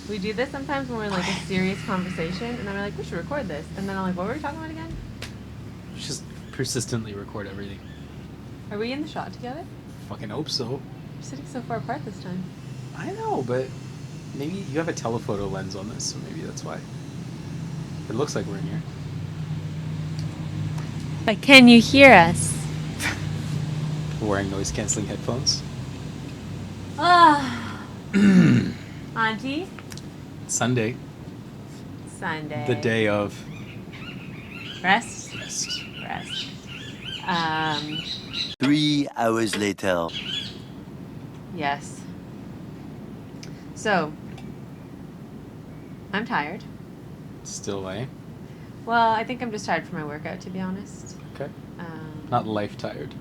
We do this sometimes when we're in like a serious conversation, and then we're like, we should record this. And then I'm like, what were we talking about again? Just persistently record everything. Are we in the shot together? Fucking hope so. We're sitting so far apart this time. I know, but maybe you have a telephoto lens on this, so maybe that's why. It looks like we're in here. But can you hear us? Wearing noise canceling headphones. Ah, Auntie. Sunday, Sunday. the day of Rest. rest. Rest. 3 hours later. Yes. So, I'm tired. Still, eh? Well, I think I'm just tired from my workout, to be honest. Okay. Not life tired.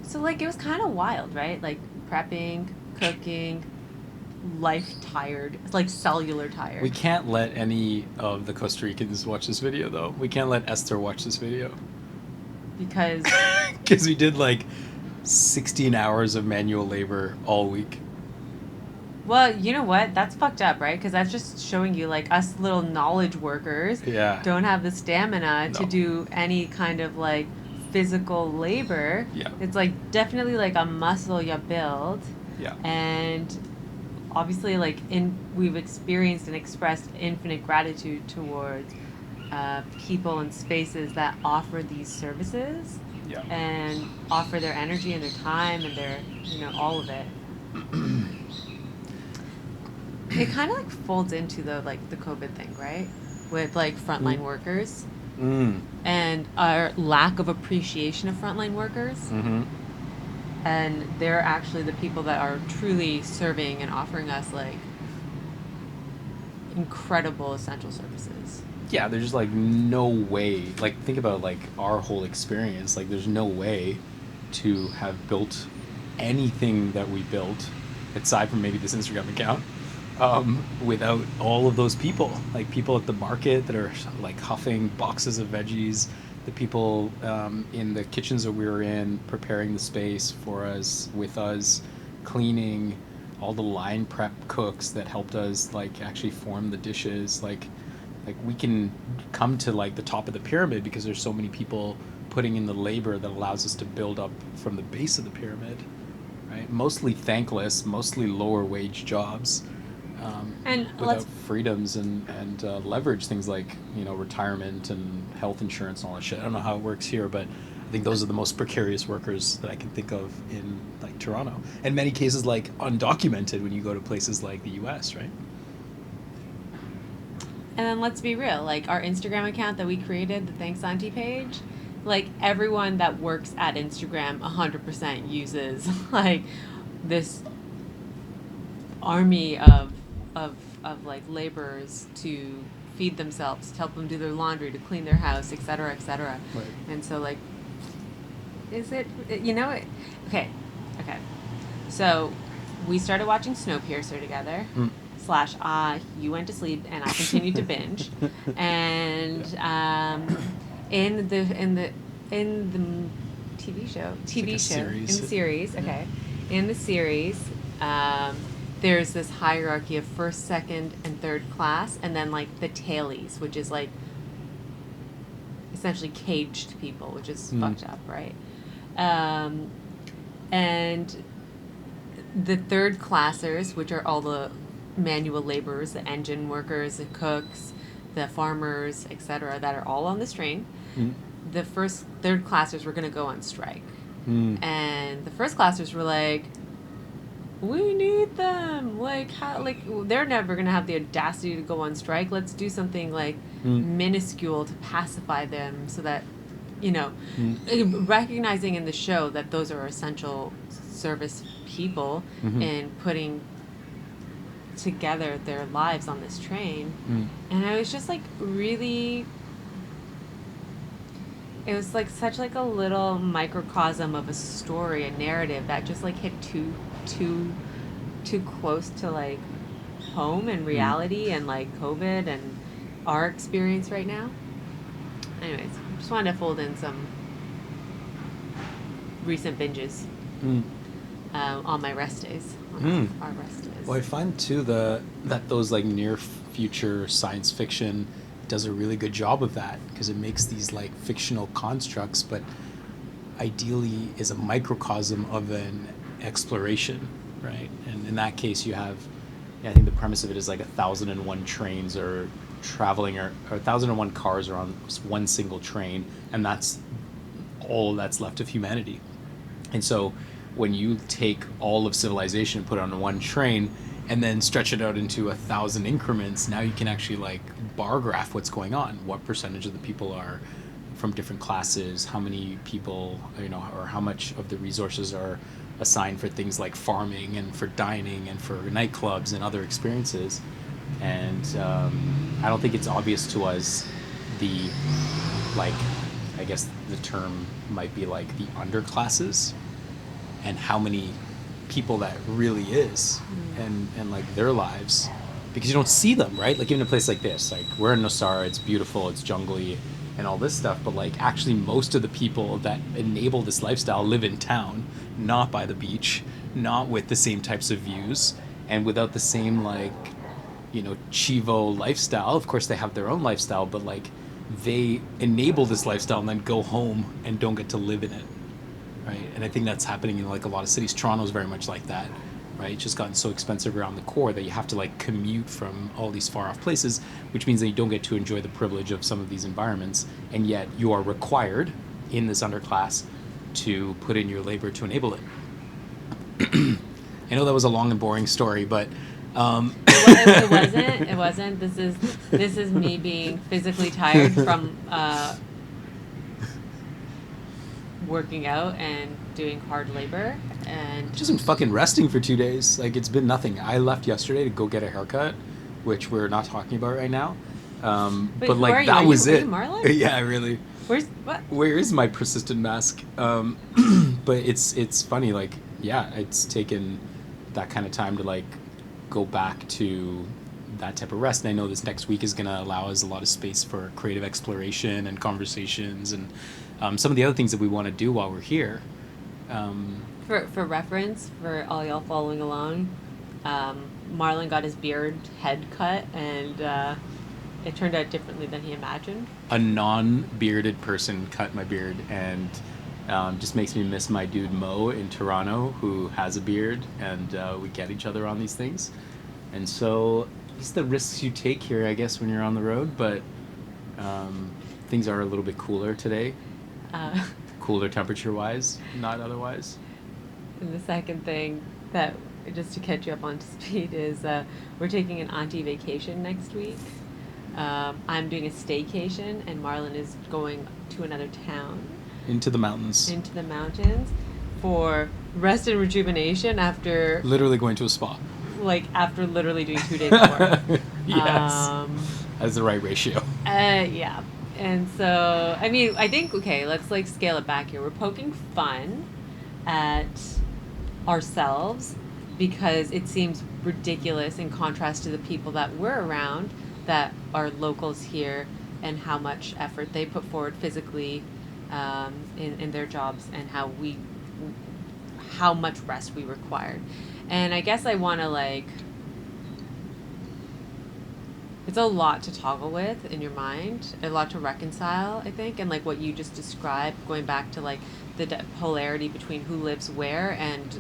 So, like, it was kind of wild, right? Like, prepping, cooking, life tired. It's like cellular tired. We can't let any of the Costa Ricans watch this video, though. We can't let Esther watch this video. Because... Because we did, like, 16 hours of manual labor all week. Well, you know what? That's fucked up, right? Because that's just showing you, like, us little knowledge workers don't have the stamina to do any kind of, like, physical labor. Yeah. It's, like, definitely, like, a muscle you build. Yeah. And obviously, like, we've experienced and expressed infinite gratitude towards people and spaces that offer these services. Yeah. And offer their energy and their time and their, all of it. It kind of like folds into the COVID thing, right? With like frontline workers and our lack of appreciation of frontline workers. Mm-hmm. And they're actually the people that are truly serving and offering us like incredible essential services. Yeah, there's just like no way. Like, think about like our whole experience. Like, there's no way to have built anything that we built, aside from maybe this Instagram account, without all of those people. Like, people at the market that are like huffing boxes of veggies, the people in the kitchens that we were in, preparing the space for us, with us, cleaning, all the line prep cooks that helped us like actually form the dishes. Like we can come to like the top of the pyramid because there's so many people putting in the labor that allows us to build up from the base of the pyramid, right? Mostly thankless, mostly lower wage jobs, and without freedoms and leverage, things like, retirement and health insurance and all that shit. I don't know how it works here, but I think those are the most precarious workers that I can think of in like Toronto. In many cases, like undocumented when you go to places like the US, right? And then let's be real, like our Instagram account that we created, the Thanks Auntie page, like everyone that works at Instagram 100% uses like this army of like laborers to feed themselves, to help them do their laundry, to clean their house, etc., etc. Right. And so like, is it, okay. So we started watching Snowpiercer together. / you went to sleep and I continued to binge. And in the TV show, in the series, there's this hierarchy of first, second, and third class, and then like the tailies, which is like essentially caged people, which is fucked up, right? And the third classers, which are all the manual laborers, the engine workers, the cooks, the farmers, etc., that are all on this train. The third classers were going to go on strike. And the first classers were like, we need them. Like, how? Like, they're never going to have the audacity to go on strike. Let's do something like minuscule to pacify them, so that, recognizing in the show that those are essential service people and putting together their lives on this train. And I was just like really, it was like such like a little microcosm of a story, a narrative that just like hit too close to like home and reality and like COVID and our experience right now. Anyways, just wanted to fold in some recent binges on my rest days, our rest is. Well, I find too that those like near future science fiction does a really good job of that, because it makes these like fictional constructs, but ideally is a microcosm of an exploration, right? And in that case, you have, I think the premise of it is like 1,001 trains are traveling, or 1,001 cars are on one single train, and that's all that's left of humanity. And so when you take all of civilization and put it on one train and then stretch it out into 1,000 increments, now you can actually like bar graph what's going on. What percentage of the people are from different classes, how many people, or how much of the resources are assigned for things like farming and for dining and for nightclubs and other experiences. And I don't think it's obvious to us the, like, I guess the term might be like the underclasses, and how many people that really is, and like their lives, because you don't see them, right? Like even a place like this, like we're in Nosara, it's beautiful, it's jungly and all this stuff, but like actually most of the people that enable this lifestyle live in town, not by the beach, not with the same types of views, and without the same like, Chivo lifestyle. Of course they have their own lifestyle, but like they enable this lifestyle and then go home and don't get to live in it, right? And I think that's happening in like a lot of cities. Toronto's very much like that, right? It's just gotten so expensive around the core that you have to like commute from all these far off places, which means that you don't get to enjoy the privilege of some of these environments, and yet you are required in this underclass to put in your labor to enable it. I know that was a long and boring story, but It wasn't. This is me being physically tired from working out and doing hard labor, and just been fucking resting for 2 days. Like it's been nothing. I left yesterday to go get a haircut, which we're not talking about right now. Wait, but like that was it. Marlon? Yeah, really. Where is my persistent mask? But it's funny. Like, yeah, it's taken that kind of time to like go back to that type of rest. And I know this next week is going to allow us a lot of space for creative exploration and conversations and some of the other things that we want to do while we're here. For reference, for all y'all following along, Marlon got his head cut, and it turned out differently than he imagined. A non-bearded person cut my beard, and just makes me miss my dude Mo in Toronto, who has a beard, and we get each other on these things. And so these are the risks you take here, I guess, when you're on the road, but things are a little bit cooler today. Cooler temperature-wise, not otherwise. And the second thing that, just to catch you up on speed, is we're taking an auntie vacation next week. I'm doing a staycation, and Marlon is going to another town. Into the mountains. For rest and rejuvenation after... Literally going to a spa. Like, after literally doing 2 days of work. Yes. That's the right ratio. Yeah. And so, I mean, I think, okay, let's like scale it back here. We're poking fun at ourselves because it seems ridiculous in contrast to the people that we're around that are locals here, and how much effort they put forward physically in their jobs, and how much rest we required. And I guess I want to like, it's a lot to toggle with in your mind, a lot to reconcile, I think, and like what you just described, going back to like the polarity between who lives where and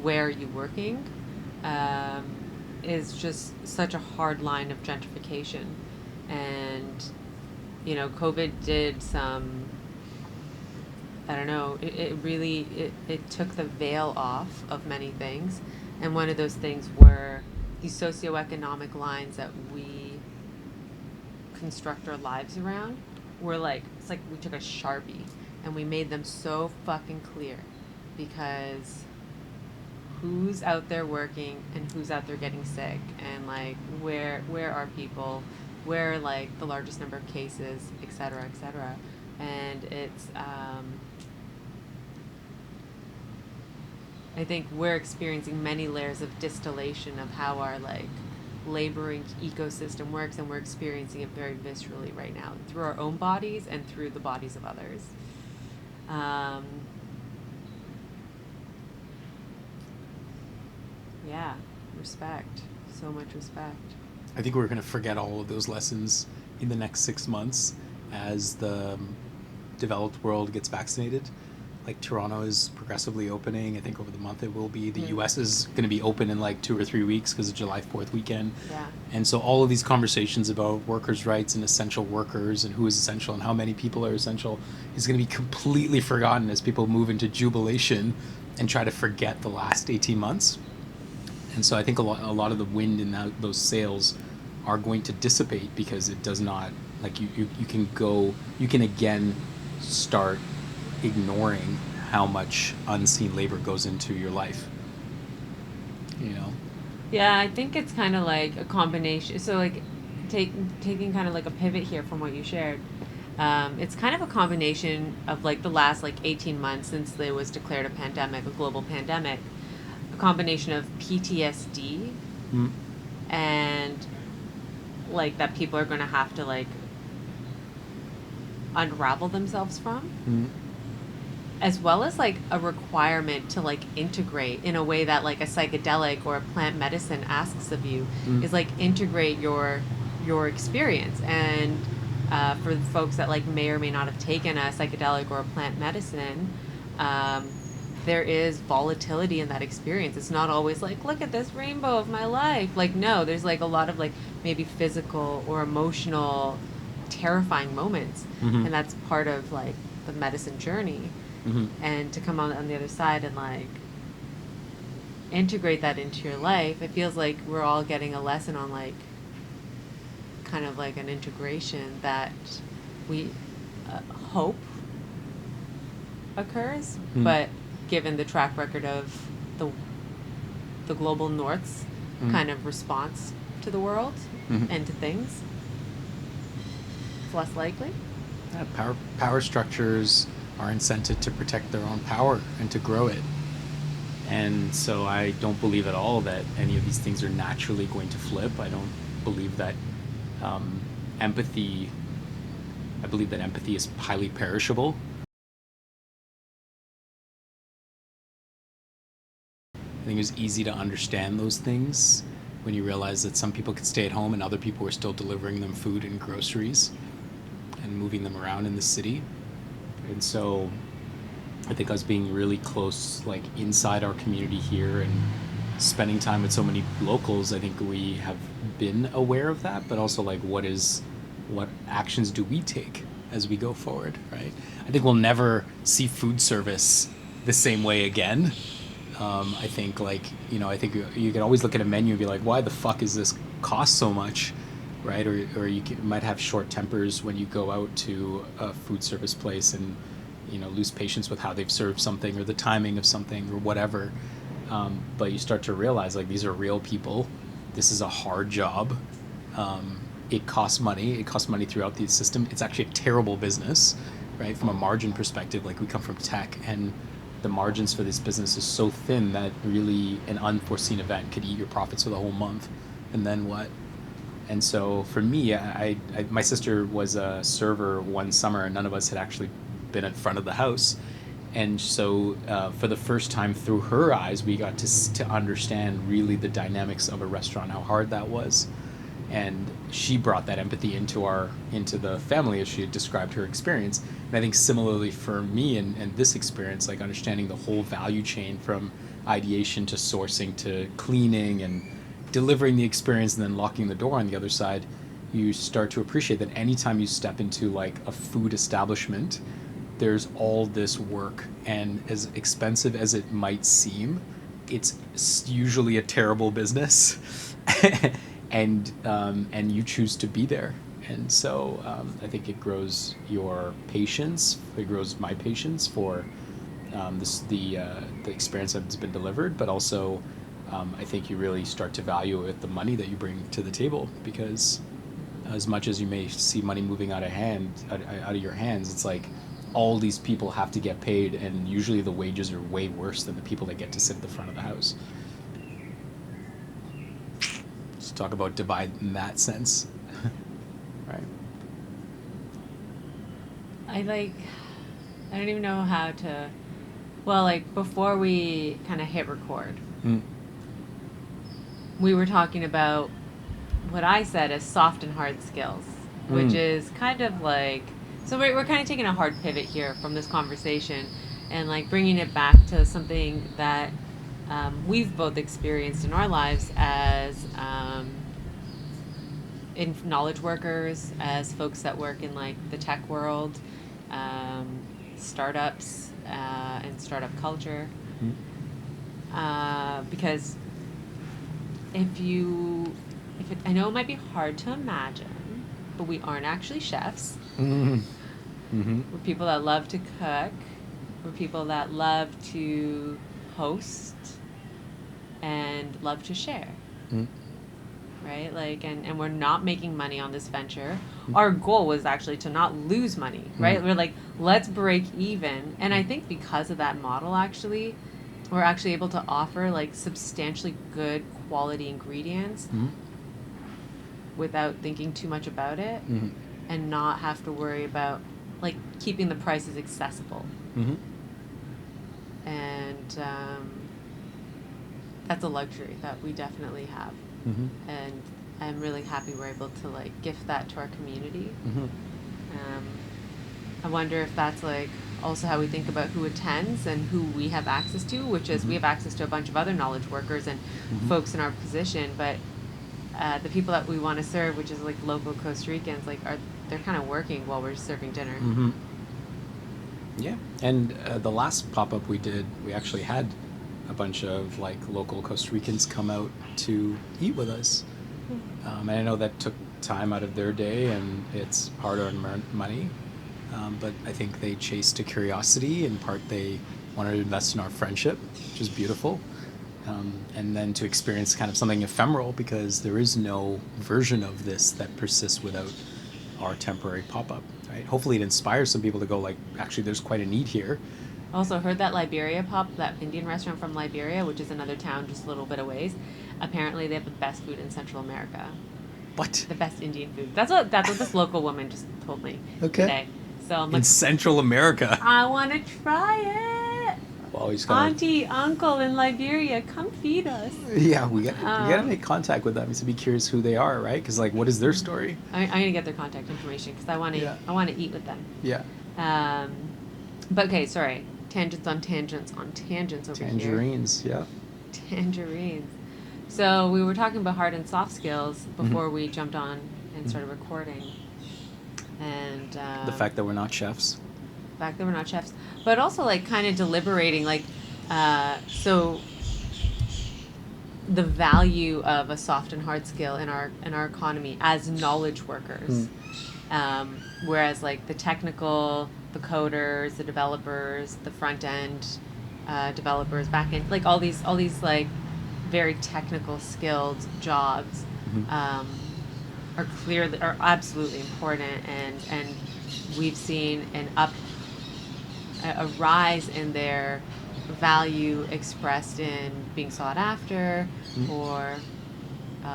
where are you working, is just such a hard line of gentrification. And COVID did some, I don't know, it really took the veil off of many things, and one of those things were these socioeconomic lines that we construct our lives around were like, it's like we took a Sharpie and we made them so fucking clear, because who's out there working and who's out there getting sick, and like where are people, where are like the largest number of cases, et cetera, and it's I think we're experiencing many layers of distillation of how our like laboring ecosystem works, and we're experiencing it very viscerally right now through our own bodies and through the bodies of others. Yeah, respect. So much respect. I think we're going to forget all of those lessons in the next 6 months as the developed world gets vaccinated. Like Toronto is progressively opening. I think over the month it will be. The U.S. is going to be open in like 2 or 3 weeks because of July 4th weekend. Yeah. And so all of these conversations about workers' rights and essential workers and who is essential and how many people are essential is going to be completely forgotten as people move into jubilation and try to forget the last 18 months. And so I think a lot of the wind in those sails are going to dissipate because it does not, like you can again start ignoring how much unseen labor goes into your life. You know? Yeah, I think it's kind of like a combination. So, like, taking kind of like a pivot here from what you shared. It's kind of a combination of like the last like 18 months since there was declared a pandemic, a global pandemic, a combination of PTSD Mm. and like that people are going to have to like unravel themselves from, Mm. as well as like a requirement to like integrate in a way that like a psychedelic or a plant medicine asks of you, Mm. is like integrate your experience. And for folks that like may or may not have taken a psychedelic or a plant medicine, um, there is volatility in that experience. It's not always like, look at this rainbow of my life. Like, no, there's like a lot of like maybe physical or emotional terrifying moments. Mm-hmm. And that's part of like the medicine journey. Mm-hmm. And to come on the other side and like integrate that into your life, it feels like we're all getting a lesson on like kind of like an integration that we hope occurs, Mm. but given the track record of the the global north's kind of response to the world and to things, it's less likely. Yeah, power structures are incented to protect their own power and to grow it. And so I don't believe at all that any of these things are naturally going to flip. I don't believe that um, empathy. I believe that empathy is highly perishable. I think it's easy to understand those things when you realize that some people could stay at home and other people are still delivering them food and groceries and moving them around in the city. And so I think us being really close, like inside our community here and spending time with so many locals, I think we have been aware of that, but also like what actions do we take as we go forward, right? I think we'll never see food service the same way again. I think I think you can always look at a menu and be like, why the fuck is this cost so much, right? Or might have short tempers when you go out to a food service place and lose patience with how they've served something or the timing of something or whatever. But you start to realize like these are real people. This is a hard job. It costs money. It costs money throughout the system. It's actually a terrible business, right? From a margin perspective, like we come from tech and the margins for this business is so thin that really an unforeseen event could eat your profits for the whole month. And then what? And so for me, my sister was a server one summer and none of us had actually been in front of the house. And so for the first time through her eyes, we got to understand really the dynamics of a restaurant, how hard that was. And she brought that empathy into the family as she had described her experience. And I think similarly for me and this experience, like understanding the whole value chain from ideation to sourcing to cleaning and delivering the experience and then locking the door on the other side, you start to appreciate that anytime you step into like a food establishment, there's all this work, and as expensive as it might seem, it's usually a terrible business. And you choose to be there. And so I think it grows your patience. It grows my patience for the experience that's been delivered, but also I think you really start to value it, the money that you bring to the table, because as much as you may see money moving out of your hands, it's like all these people have to get paid, and usually the wages are way worse than the people that get to sit at the front of the house. Let's talk about divide in that sense. Right. I don't even know how to, well, like before we kind of hit record, Mm. we were talking about what I said as soft and hard skills, which is kind of like, so we're kind of taking a hard pivot here from this conversation and like bringing it back to something that we've both experienced in our lives as in knowledge workers, as folks that work in like the tech world, startups, and startup culture. Because I know it might be hard to imagine, but we aren't actually chefs. Mm-hmm. We're people that love to cook. We're people that love to host and love to share. Right? Like, and we're not making money on this venture. Our goal was actually to not lose money, right? We're like, let's break even. And I think because of that model, actually, we're actually able to offer like substantially good quality ingredients without thinking too much about it and not have to worry about like keeping the prices accessible. And that's a luxury that we definitely have. And I'm really happy we're able to like gift that to our community. I wonder if that's like also how we think about who attends and who we have access to, which is we have access to a bunch of other knowledge workers and folks in our position, but the people that we want to serve, which is like local Costa Ricans, like they're kind of working while we're serving dinner. Yeah, and the last pop-up we did, we actually had a bunch of like local Costa Ricans come out to eat with us. And I know that took time out of their day and it's hard-earned money, but I think they chased a curiosity. In part, they wanted to invest in our friendship, which is beautiful. And then to experience kind of something ephemeral, because there is no version of this that persists without our temporary pop-up, right? Hopefully it inspires some people to go like, actually, there's quite a need here. Also heard that Liberia that Indian restaurant from Liberia, which is another town just a little bit away, apparently they have the best food in Central America. What? The best Indian food. That's what this local woman just told me today. So I'm like, in Central America. I want to try it. Well, he's Auntie, uncle in Liberia, come feed us. Yeah, we gotta make contact with them to be curious who they are, right? Because like, what is their story? I'm gonna get their contact information because I want to eat with them. Yeah. But okay, sorry. Tangents on tangents on tangents over here. Tangerines, yeah. Tangerines. So we were talking about hard and soft skills before we jumped on and started recording. And the fact that we're not chefs. But also like kind of deliberating like so the value of a soft and hard skill in our economy as knowledge workers. Whereas like the technical, the coders, the developers, the front end developers, back end, like all these like very technical skilled jobs are absolutely important, and we've seen a rise in their value expressed in being sought after or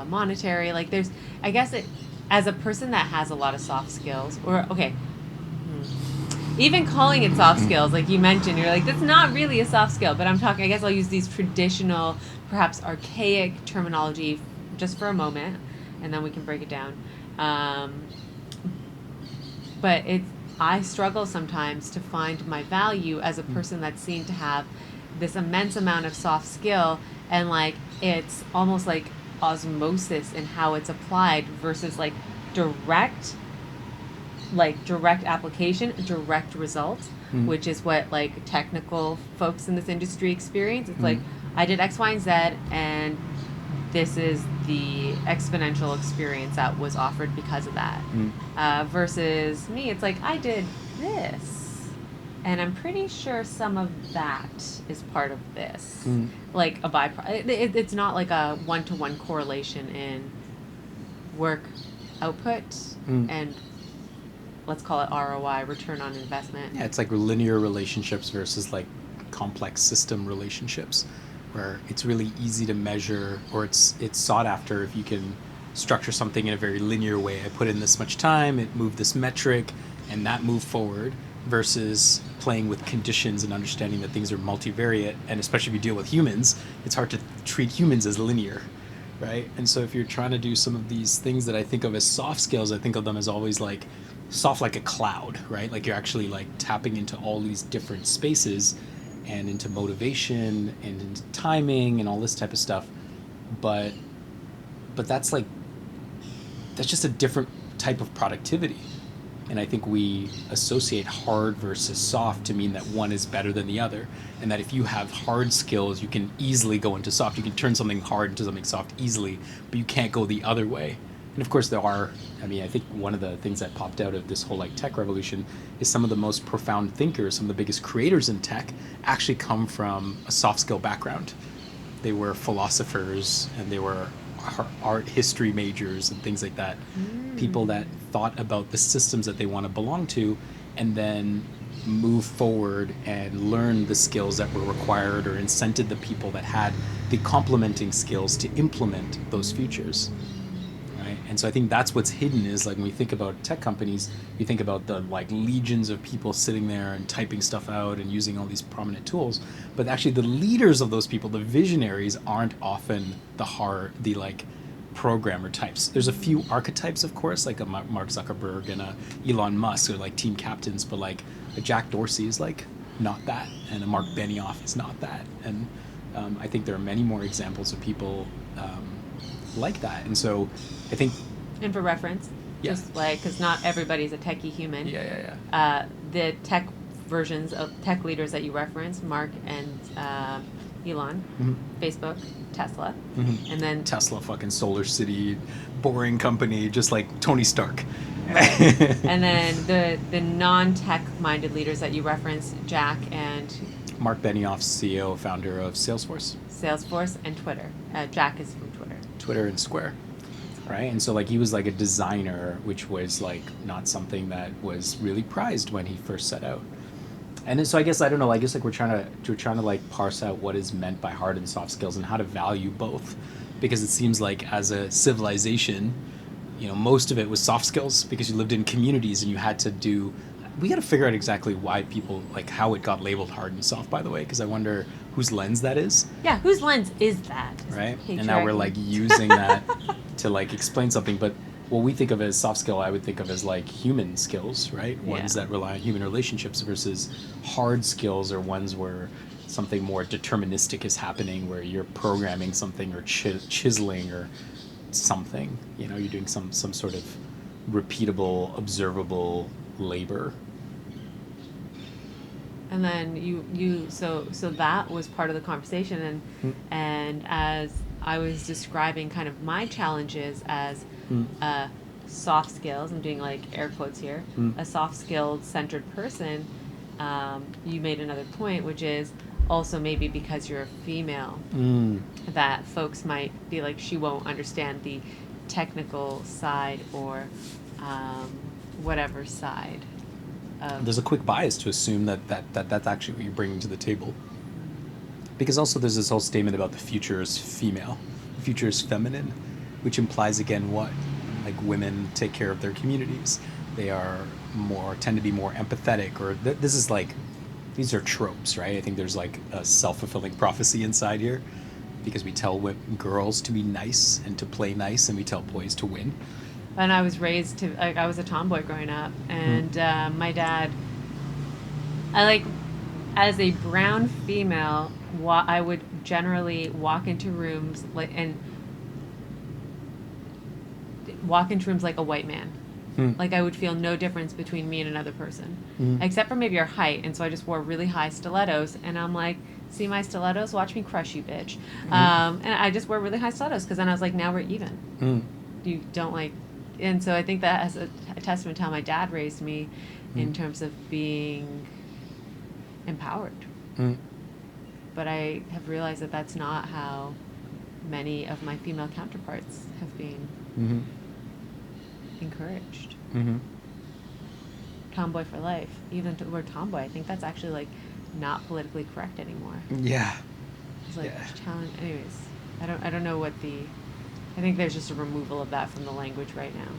monetary. Like there's, I guess as a person that has a lot of soft skills, or even calling it soft skills, like you mentioned, you're like, that's not really a soft skill, but I guess I'll use these traditional, perhaps archaic terminology just for a moment, and then we can break it down. But I struggle sometimes to find my value as a person that's seen to have this immense amount of soft skill, and like it's almost like osmosis in how it's applied versus like direct application, direct results, which is what like technical folks in this industry experience. It's like I did X, Y, and Z, and this is the exponential experience that was offered because of that. Versus me, it's like I did this, and I'm pretty sure some of that is part of this, like a byproduct. It's not like a one-to-one correlation in work output and let's call it ROI, return on investment. Yeah, it's like linear relationships versus like complex system relationships, where it's really easy to measure, or it's sought after if you can structure something in a very linear way. I put in this much time, it moved this metric, and that moved forward, versus playing with conditions and understanding that things are multivariate. And especially if you deal with humans, it's hard to treat humans as linear, right? And so if you're trying to do some of these things that I think of as soft skills, I think of them as always like soft like a cloud, right? Like you're actually like tapping into all these different spaces and into motivation and into timing and all this type of stuff. But that's like that's just a different type of productivity. And I think we associate hard versus soft to mean that one is better than the other. And that if you have hard skills, you can easily go into soft. You can turn something hard into something soft easily, but you can't go the other way. And of course, I think one of the things that popped out of this whole like tech revolution is some of the most profound thinkers, some of the biggest creators in tech actually come from a soft skill background. They were philosophers and they were art history majors and things like that. People that thought about the systems that they want to belong to and then move forward and learn the skills that were required or incented the people that had the complementing skills to implement those features. Right? And so I think that's what's hidden is like when we think about tech companies, you think about the like legions of people sitting there and typing stuff out and using all these prominent tools, but actually the leaders of those people, the visionaries, aren't often the like programmer types. There's a few archetypes, of course, like a Mark Zuckerberg and a Elon Musk are like team captains, but like a Jack Dorsey is like not that, and a Mark Benioff is not that. And I think there are many more examples of people like that. And so I think, And for reference, just like, because not everybody's a techie human. The tech versions of tech leaders that you reference, Mark and Elon, Facebook, Tesla, and then Tesla, fucking Solar City, boring company, just like Tony Stark. Right. And then the non-tech minded leaders that you reference, Jack and Mark Benioff, CEO, founder of Salesforce. Salesforce and Twitter. Jack is from Twitter. Twitter and Square. Right? And so like he was like a designer, which was like not something that was really prized when he first set out. And so I guess, I don't know, I guess like we're trying to like parse out what is meant by hard and soft skills and how to value both. Because it seems like as a civilization, you know, most of it was soft skills because you lived in communities and you had to we got to figure out exactly why people, like how it got labeled hard and soft, by the way, because I wonder whose lens that is. Yeah, whose lens is that? Right? And now we're like using that to like explain something, but what we think of as soft skill, I would think of as like human skills, right? Ones that rely on human relationships versus hard skills are ones where something more deterministic is happening, where you're programming something or chiseling or something. You know, you're doing some sort of repeatable, observable labor. And then so that was part of the conversation, and as I was describing kind of my challenges as soft skills, I'm doing like air quotes here, a soft skilled centered person, you made another point, which is also maybe because you're a female, that folks might be like, she won't understand the technical side or whatever side. There's a quick bias to assume that that's actually what you're bringing to the table. Because also there's this whole statement about the future is female, the future is feminine, which implies again what? Like women take care of their communities. They tend to be more empathetic, or this is like, these are tropes, right? I think there's like a self-fulfilling prophecy inside here, because we tell girls to be nice and to play nice, and we tell boys to win. And I was raised to, like, I was a tomboy growing up, and my dad, as a brown female, I would generally walk into rooms like a white man. Like I would feel no difference between me and another person, except for maybe our height. And so I just wore really high stilettos, and I'm like, see my stilettos? Watch me crush you, bitch. And I just wore really high stilettos because then I was like, now we're even. You don't like. And so I think that as a testament to how my dad raised me in terms of being empowered. But I have realized that that's not how many of my female counterparts have been encouraged. Tomboy for life. Even the word tomboy, I think that's actually like not politically correct anymore. Yeah. It's like challenge. Anyways, I don't know what I think there's just a removal of that from the language right now.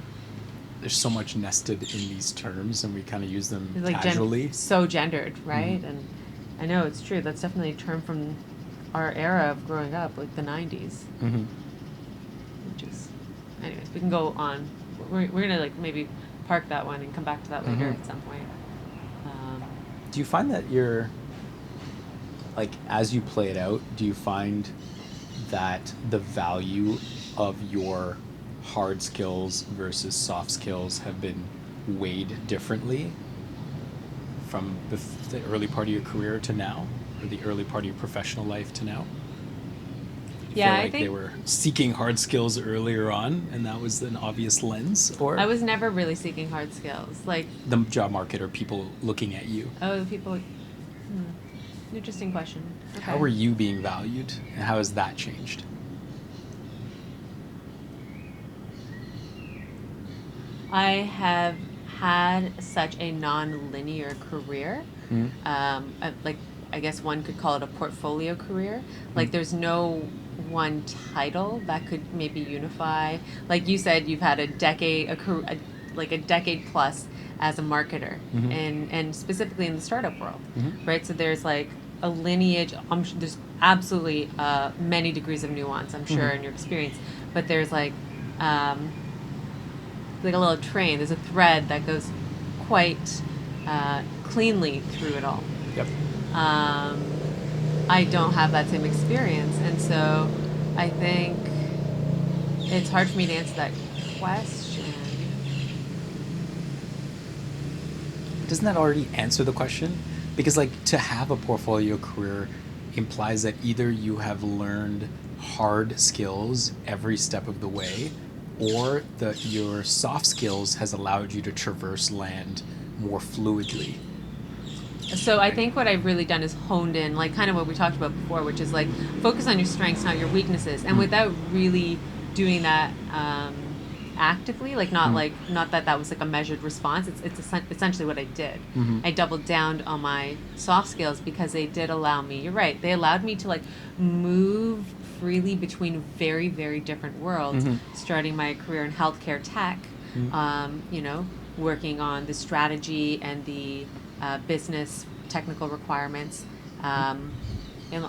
There's so much nested in these terms, and we kind of use them like casually. So gendered, right? And I know it's true. That's definitely a term from our era of growing up, like the 90s. which is, anyways, we can go on. We're gonna like maybe park that one and come back to that later Mhm. at some point. Do you find that you're, like, as you play it out, do you find that the value of your hard skills versus soft skills have been weighed differently from the early part of your career to now, or the early part of your professional life to now? You Yeah, feel I like they think were seeking hard skills earlier on, and that was an obvious lens, or I was never really seeking hard skills. Like, the job market or people looking at you? oh, people. Interesting question. Okay. How are you being valued, and how has that changed? I have had such a non-linear career. Like, I guess one could call it a portfolio career. Like, there's no one title that could maybe unify. Like you said, you've had a decade, like a decade plus as a marketer, and specifically in the startup world, right? So there's like a lineage. There's absolutely many degrees of nuance, I'm sure, in your experience, but there's like a little train. There's a thread that goes quite cleanly through it all. Yep. I don't have that same experience, and so I think it's hard for me to answer that question. Doesn't that already answer the question? Because, like, to have a portfolio career implies that either you have learned hard skills every step of the way, or that your soft skills has allowed you to traverse land more fluidly. So I think what I've really done is honed in, like kind of what we talked about before, which is like focus on your strengths, not your weaknesses, and without really doing that actively, like not that that was like a measured response. It's essentially what I did. I doubled down on my soft skills because they did allow me. You're right. They allowed me to like move freely between very, very different worlds. Starting my career in healthcare tech, you know, working on the strategy and the business technical requirements on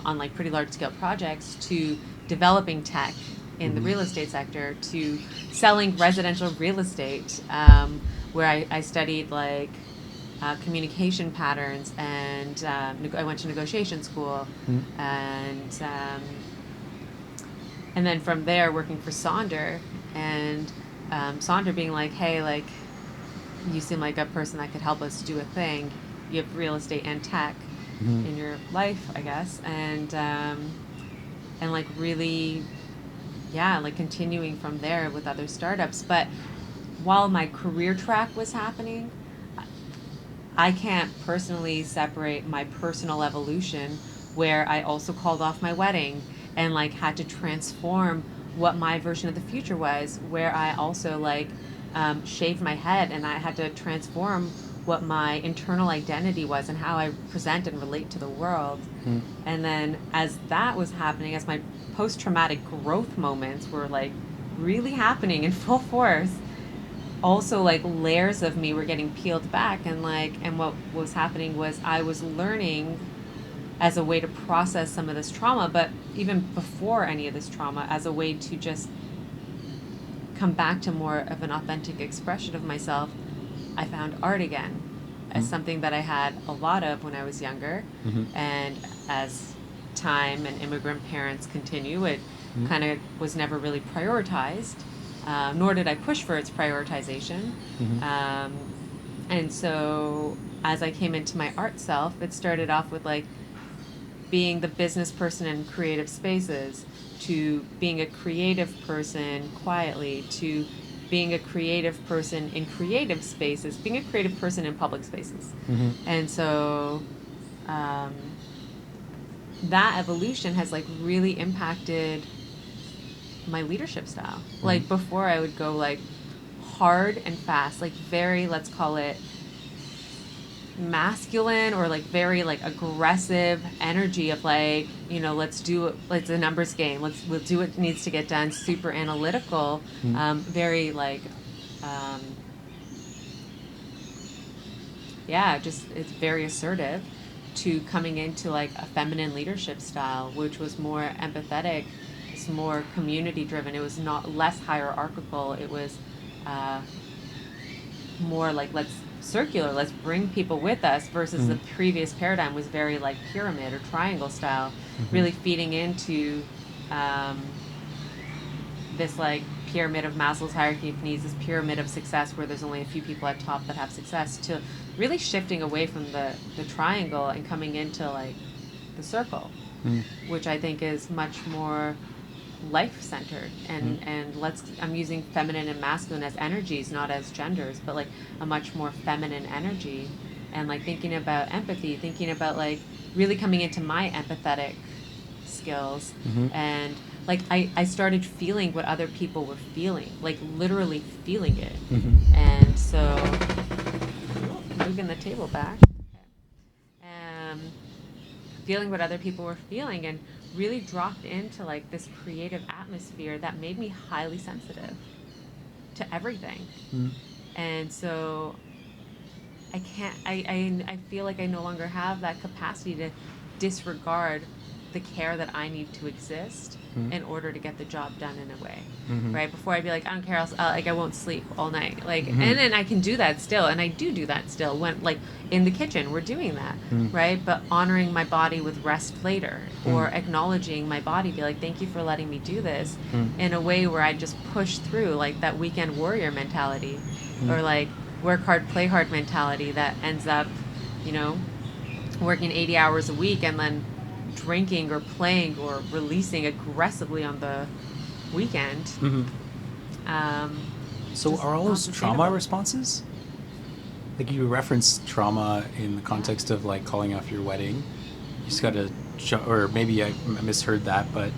like pretty large scale projects, to developing tech in the real estate sector, to selling residential real estate, where I studied like communication patterns, and I went to negotiation school, and then from there working for Sonder, and Sonder being like, hey, like, you seem like a person that could help us do a thing. You have real estate and tech in your life, I guess, and like really, yeah, like continuing from there with other startups. But while my career track was happening, I can't personally separate my personal evolution, where I also called off my wedding and like had to transform what my version of the future was, where I also like shaved my head, and I had to transform what my internal identity was and how I present and relate to the world. And then as that was happening, as my post-traumatic growth moments were like really happening in full force, also like layers of me were getting peeled back, and what was happening was I was learning as a way to process some of this trauma, but even before any of this trauma, as a way to just come back to more of an authentic expression of myself. I found art again as something that I had a lot of when I was younger, and as time and immigrant parents continue, it kind of was never really prioritized, nor did I push for its prioritization. And so as I came into my art self, it started off with like being the business person in creative spaces, to being a creative person quietly, to being a creative person in creative spaces, being a creative person in public spaces. And so that evolution has like really impacted my leadership style. Like before I would go like hard and fast, like very, let's call it masculine, or like very like aggressive energy of like, you know, let's do it, like a numbers game, we'll do what needs to get done, super analytical, very like yeah, just it's very assertive, to coming into like a feminine leadership style, which was more empathetic, was more community driven. It was not less hierarchical. It was more like let's circular, let's bring people with us, versus the previous paradigm was very like pyramid or triangle style, really feeding into this like pyramid of Maslow's hierarchy of needs, this pyramid of success where there's only a few people at top that have success, to really shifting away from the triangle and coming into like the circle, which I think is much more life centered, and I'm using feminine and masculine as energies, not as genders, but like a much more feminine energy, and like thinking about empathy, thinking about like really coming into my empathetic skills, and like I started feeling what other people were feeling, like literally feeling it, and so moving the table back, feeling what other people were feeling, and really dropped into like this creative atmosphere that made me highly sensitive to everything. And so I feel like I no longer have that capacity to disregard the care that I need to exist in order to get the job done in a way. Right? Before I'd be like, I don't care, I won't sleep all night. Like, and then I can do that still, and I do that still when like in the kitchen we're doing that, right? But honoring my body with rest later, or acknowledging my body, be like, thank you for letting me do this, in a way where I just push through, like that weekend warrior mentality, or like work hard, play hard mentality that ends up, you know, working 80 hours a week and then drinking or playing or releasing aggressively on the weekend. So are all those trauma responses? Like you referenced trauma in the context of like calling off your wedding. You just got to, or maybe I misheard that, but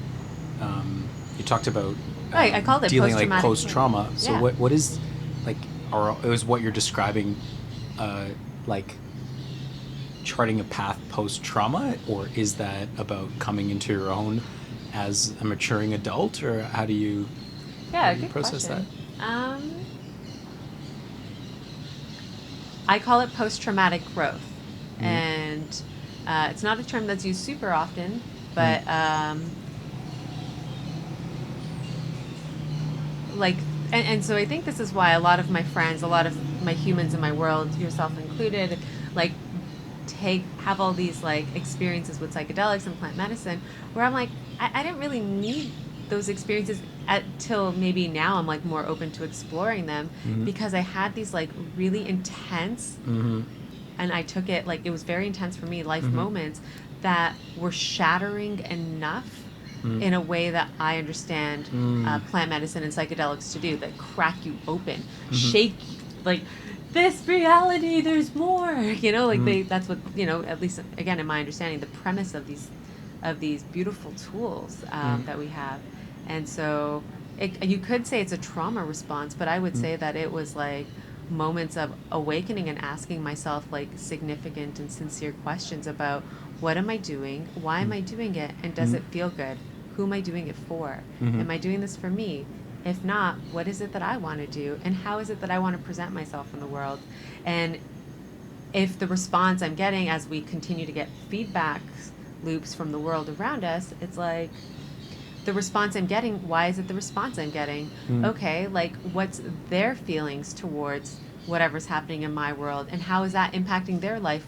you talked about right. I called it dealing like post-trauma. So yeah. what is like, or it was what you're describing, like charting a path post-trauma, or is that about coming into your own as a maturing adult, or how do you, good process question. that? I call it post-traumatic growth, and it's not a term that's used super often, but like, and so I think this is why a lot of my friends, a lot of my humans in my world, yourself included, like have all these like experiences with psychedelics and plant medicine, where I'm like, I didn't really need those experiences till maybe now I'm like more open to exploring them, because I had these like really intense, and I took it like it was very intense for me, life moments that were shattering enough in a way that I understand plant medicine and psychedelics to do, that crack you open, shake you, like this reality, there's more, you know, like that's what, you know, at least again in my understanding, the premise of these beautiful tools that we have. And so you could say it's a trauma response, but I would say that it was like moments of awakening and asking myself like significant and sincere questions about, what am I doing, why am I doing it, and does it feel good, who am I doing it for, am I doing this for me? If not, what is it that I want to do, and how is it that I want to present myself in the world? And if the response I'm getting as we continue to get feedback loops from the world around us, it's like, the response I'm getting, why is it the response I'm getting? Okay, like what's their feelings towards whatever's happening in my world, and how is that impacting their life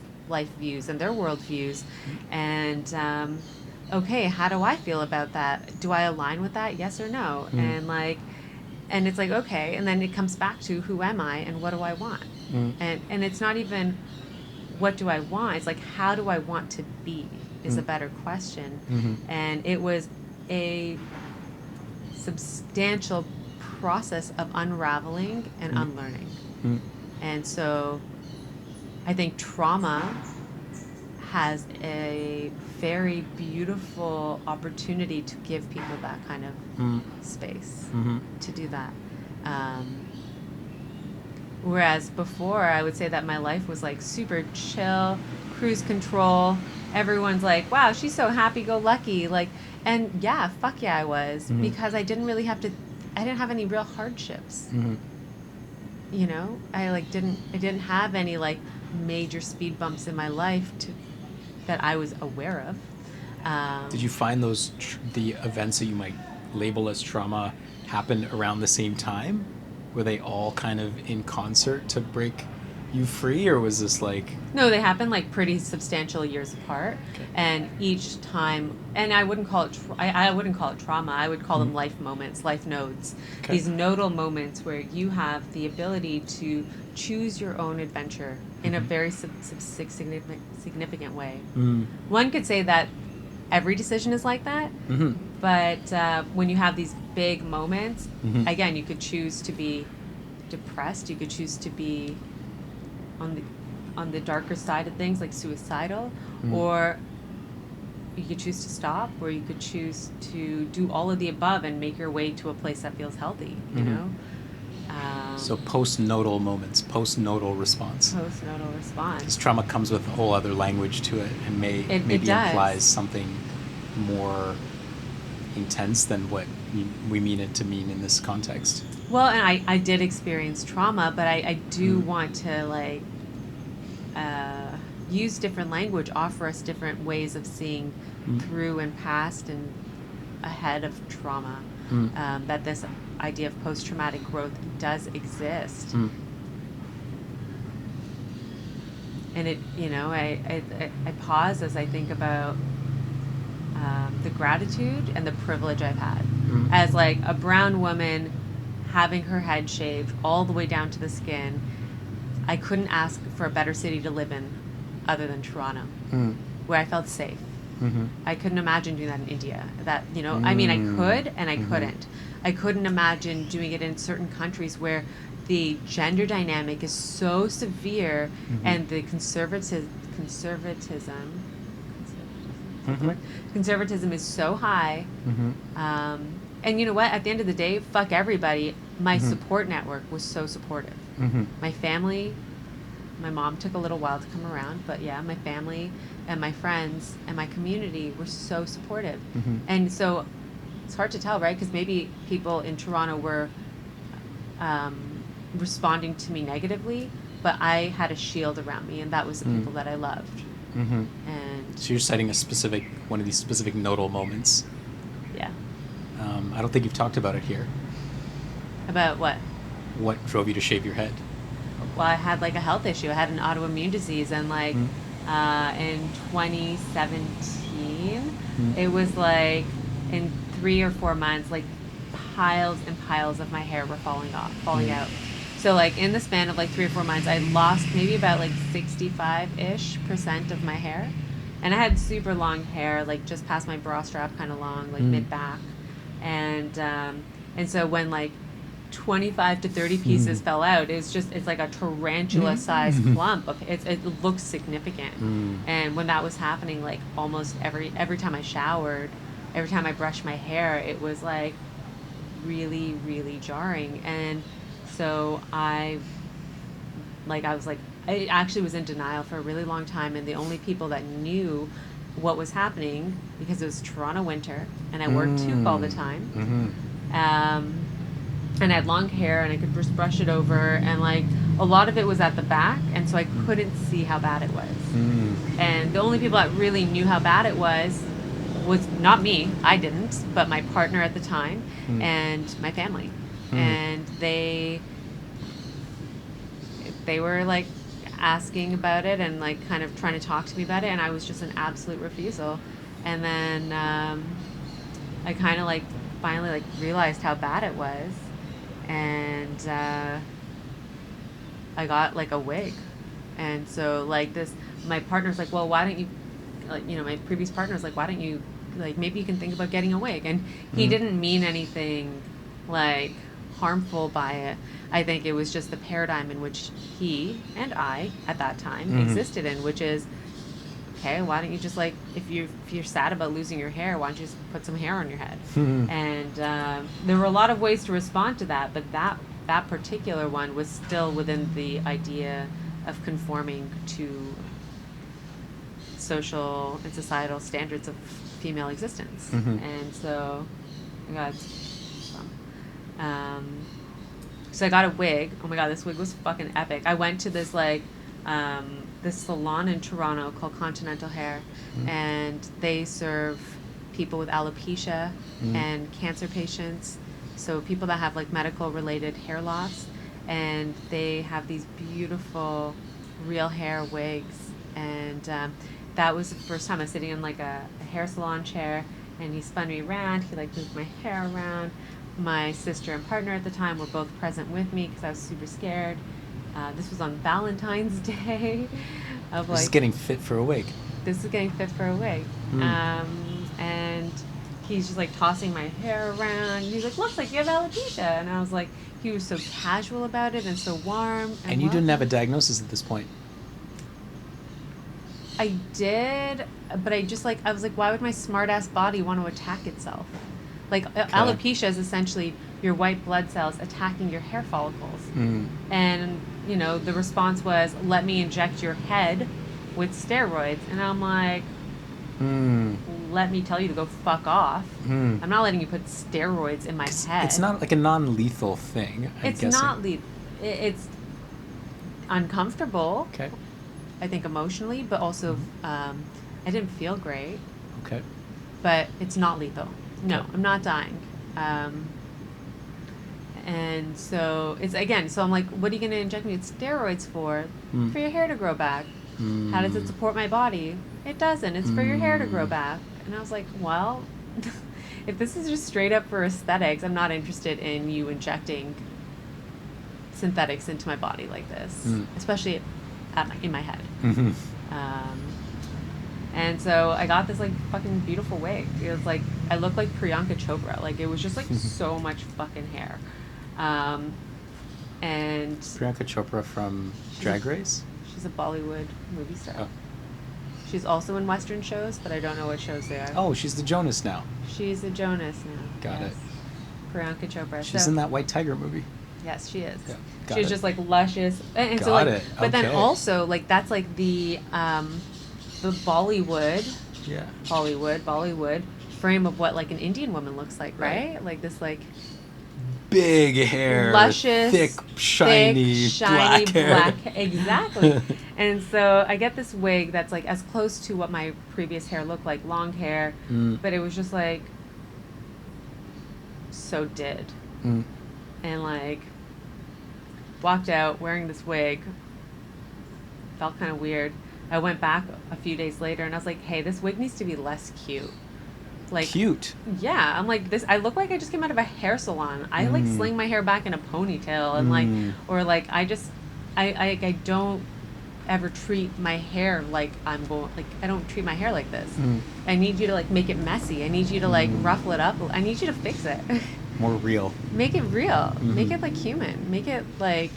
views and their world views? And okay, how do I feel about that? Do I align with that? Yes or no? And it's like, okay, and then it comes back to, who am I and what do I want? And it's not even what do I want, it's like, how do I want to be is a better question. And it was a substantial process of unraveling and unlearning. And so I think trauma has a very beautiful opportunity to give people that kind of space to do that. Whereas before, I would say that my life was like super chill, cruise control. Everyone's like, wow, she's so happy-go-lucky. Like, and yeah, fuck yeah, I was, because I didn't really have to. I didn't have any real hardships. You know, I didn't have any like major speed bumps in my life that I was aware of. Did you find those the events that you might label as trauma happen around the same time? Were they all kind of in concert to break you free, or was this like... No, they happen like pretty substantial years apart, Okay. and each time, and I wouldn't call it I wouldn't call it trauma. I would call them life moments, life nodes. Okay. These nodal moments where you have the ability to choose your own adventure in a very significant way. One could say that every decision is like that, but when you have these big moments, again, you could choose to be depressed. You could choose to be on the darker side of things, like suicidal, or you could choose to stop, or you could choose to do all of the above and make your way to a place that feels healthy. You know. So post-nodal moments, post-nodal response. Post-nodal response. This trauma comes with a whole other language to it, and maybe implies something more intense than what we mean it to mean in this context. Well, and I did experience trauma, but I do want to like use different language, offer us different ways of seeing through and past and ahead of trauma. That this idea of post-traumatic growth does exist. And it, you know, I pause as I think about the gratitude and the privilege I've had as like a brown woman having her head shaved all the way down to the skin. I couldn't ask for a better city to live in other than Toronto, where I felt safe. I couldn't imagine doing that in India. That, you know, I mean, I could and I couldn't. I couldn't imagine doing it in certain countries where the gender dynamic is so severe and the conservatism is so high. And you know what? At the end of the day, fuck everybody. My support network was so supportive. My family, my mom took a little while to come around, but yeah, my family and my friends and my community were so supportive. And so it's hard to tell, right? Because maybe people in Toronto were responding to me negatively, but I had a shield around me, and that was the people that I loved. And so you're citing one of these specific nodal moments. Yeah. I don't think you've talked about it here. About what? What drove you to shave your head? Well, I had like a health issue. I had an autoimmune disease, and like in 2017, it was like in 3 or 4 months, like piles and piles of my hair were falling out. So like in the span of like 3 or 4 months, I lost maybe about like 65-ish% of my hair. And I had super long hair, like just past my bra strap, kind of long, like mid back. And so when like 25 to 30 pieces fell out, it's like a tarantula-sized clump of it looks significant. And when that was happening, like almost every time I showered, every time I brushed my hair, it was like really, really jarring. And so I actually was in denial for a really long time, and the only people that knew what was happening, because it was Toronto winter and I worked Tuke all the time, and I had long hair and I could just brush it over, and like a lot of it was at the back, and so I couldn't see how bad it was. And the only people that really knew how bad it was not me, I didn't, but my partner at the time and my family. And they were like asking about it and like kind of trying to talk to me about it, and I was just an absolute refusal. And then I kind of like finally like realized how bad it was, and I got like a wig. And so like my partner's like, well, why don't you, like, you know, my previous partner was like, why don't you, like, maybe you can think about getting a wig. And he didn't mean anything like harmful by it. I think it was just the paradigm in which he and I at that time existed in, which is, okay, why don't you just like, if you're sad about losing your hair, why don't you just put some hair on your head? And there were a lot of ways to respond to that, but that particular one was still within the idea of conforming to social and societal standards of female existence. And so I got so I got a wig. Oh my god, this wig was fucking epic. I went to this like this salon in Toronto called Continental Hair, and they serve people with alopecia and cancer patients. So people that have like medical related hair loss, and they have these beautiful real hair wigs. And that was the first time I was sitting in like a hair salon chair, and he spun me around. He like moved my hair around. My sister and partner at the time were both present with me because I was super scared. This was on Valentine's Day. Of This is like, getting fit for a wig. this is getting fit for a wig. And he's just like tossing my hair around. He's like, looks like you have alopecia. And I was like, he was so casual about it and so warm. And you didn't have a diagnosis at this point. I did, but I just like, I was like, why would my smart ass body want to attack itself? Like alopecia is essentially your white blood cells attacking your hair follicles. And, you know, the response was, let me inject your head with steroids. And I'm like, let me tell you to go fuck off. I'm not letting you put steroids in my head. It's not like a non-lethal thing, I'm It's guessing. not lethal. It's uncomfortable, Okay. I think, emotionally, but also I didn't feel great. Okay. But it's not lethal. No, Okay. I'm not dying. And so it's again, so I'm like, what are you going to inject me with steroids for? For your hair to grow back. How does it support my body? It doesn't. It's for your hair to grow back. And I was like, well, if this is just straight up for aesthetics, I'm not interested in you injecting synthetics into my body like this, especially in my head. And so I got this like fucking beautiful wig. It was like, I looked like Priyanka Chopra. Like it was just like so much fucking hair. And Priyanka Chopra from Drag Race? she's a Bollywood movie star. Oh. She's also in Western shows, but I don't know what shows they are. Oh, she's the Jonas now. She's a Jonas now. Got it. Priyanka Chopra. She's in that White Tiger movie. Yes, she is. Yeah, got She's it. just like luscious, and so Got like, it. but then Okay. also like that's like the Bollywood frame of what like an Indian woman looks like, right? Like this like Big hair, luscious, thick, shiny, black hair. Exactly. And so I get this wig that's like as close to what my previous hair looked like, long hair, but it was just like so did. And like walked out wearing this wig. Felt kind of weird. I went back a few days later and I was like, hey, this wig needs to be less cute. Like Cute. Yeah, I'm like this. I look like I just came out of a hair salon. I like sling my hair back in a ponytail and like, or like I don't ever treat my hair like I'm going. Like I don't treat my hair like this. I need you to like make it messy. I need you to like ruffle it up. I need you to fix it. More real. Make it real. Make it like human. Make it like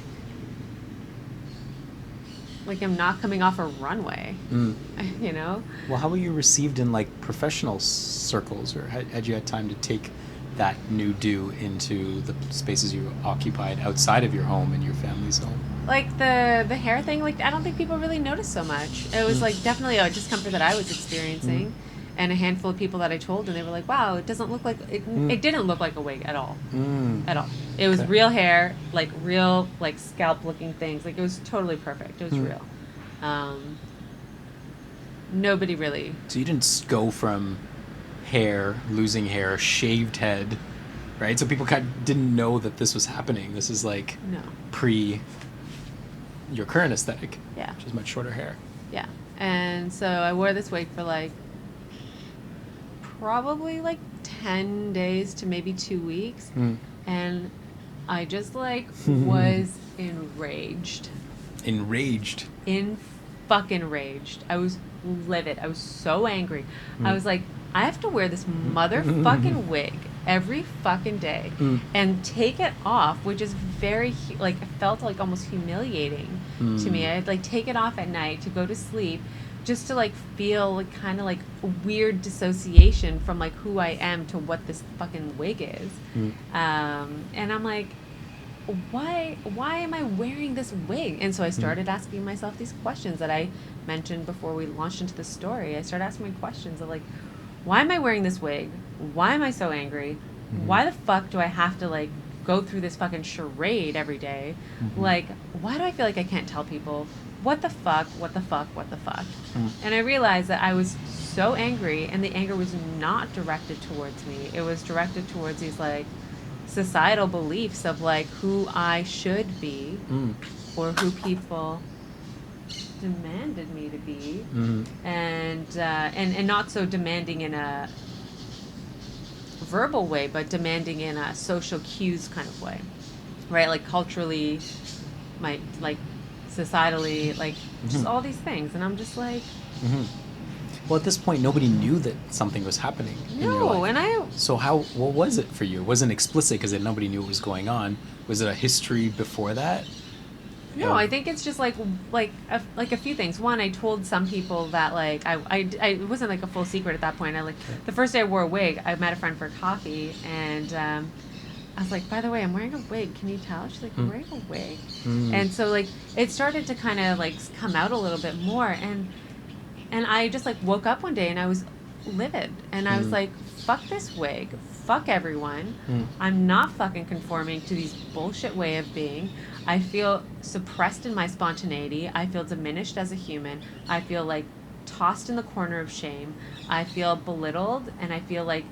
I'm not coming off a runway. You know. Well, how were you received in like professional circles, or had you had time to take that new do into the spaces you occupied outside of your home and your family's home? Like the hair thing, like I don't think people really noticed so much. It was like definitely a discomfort that I was experiencing, and a handful of people that I told, and they were like, "Wow, it doesn't look like it. It didn't look like a wig at all, at all. It was real hair, like real like scalp looking things. Like it was totally perfect. It was real. Nobody really. So you didn't go from hair, losing hair, shaved head, right? So people kind of didn't know that this was happening. This is like No. pre your current aesthetic, Yeah. which is much shorter hair. Yeah. And so I wore this wig for like probably like 10 days to maybe 2 weeks. And I just like was enraged. Enraged. Fucking raged. I was livid. I was so angry. I was like, I have to wear this motherfucking wig every fucking day and take it off, which is very like it felt like almost humiliating to me. I'd like take it off at night to go to sleep just to like feel like kind of like a weird dissociation from like who I am to what this fucking wig is. And I'm like, why am I wearing this wig? And so I started asking myself these questions that I mentioned before we launched into the story. I started asking my questions of like, why am I wearing this wig? Why am I so angry? Why the fuck do I have to like go through this fucking charade every day? Like, why do I feel like I can't tell people what the fuck, what the fuck, what the fuck. And I realized that I was so angry, and the anger was not directed towards me. It was directed towards these like societal beliefs of like who I should be or who people demanded me to be, and not so demanding in a verbal way, but demanding in a social cues kind of way, right? Like culturally, my like societally, like just all these things, and I'm just like, Well, at this point, nobody knew that something was happening in your life. and I So what was it for you? It wasn't explicit because nobody knew what was going on. Was it a history before that? No, I think it's just like a few things. One, I told some people that like I it wasn't like a full secret at that point. I like the first day I wore a wig, I met a friend for coffee, and I was like, by the way, I'm wearing a wig. Can you tell? She's like, you're wearing a wig, and so like it started to kind of like come out a little bit more, and I just like woke up one day and I was livid, and I was like, fuck this wig. Fuck everyone. I'm not fucking conforming to these bullshit way of being. I feel suppressed in my spontaneity. I feel diminished as a human. I feel like tossed in the corner of shame. I feel belittled, and I feel like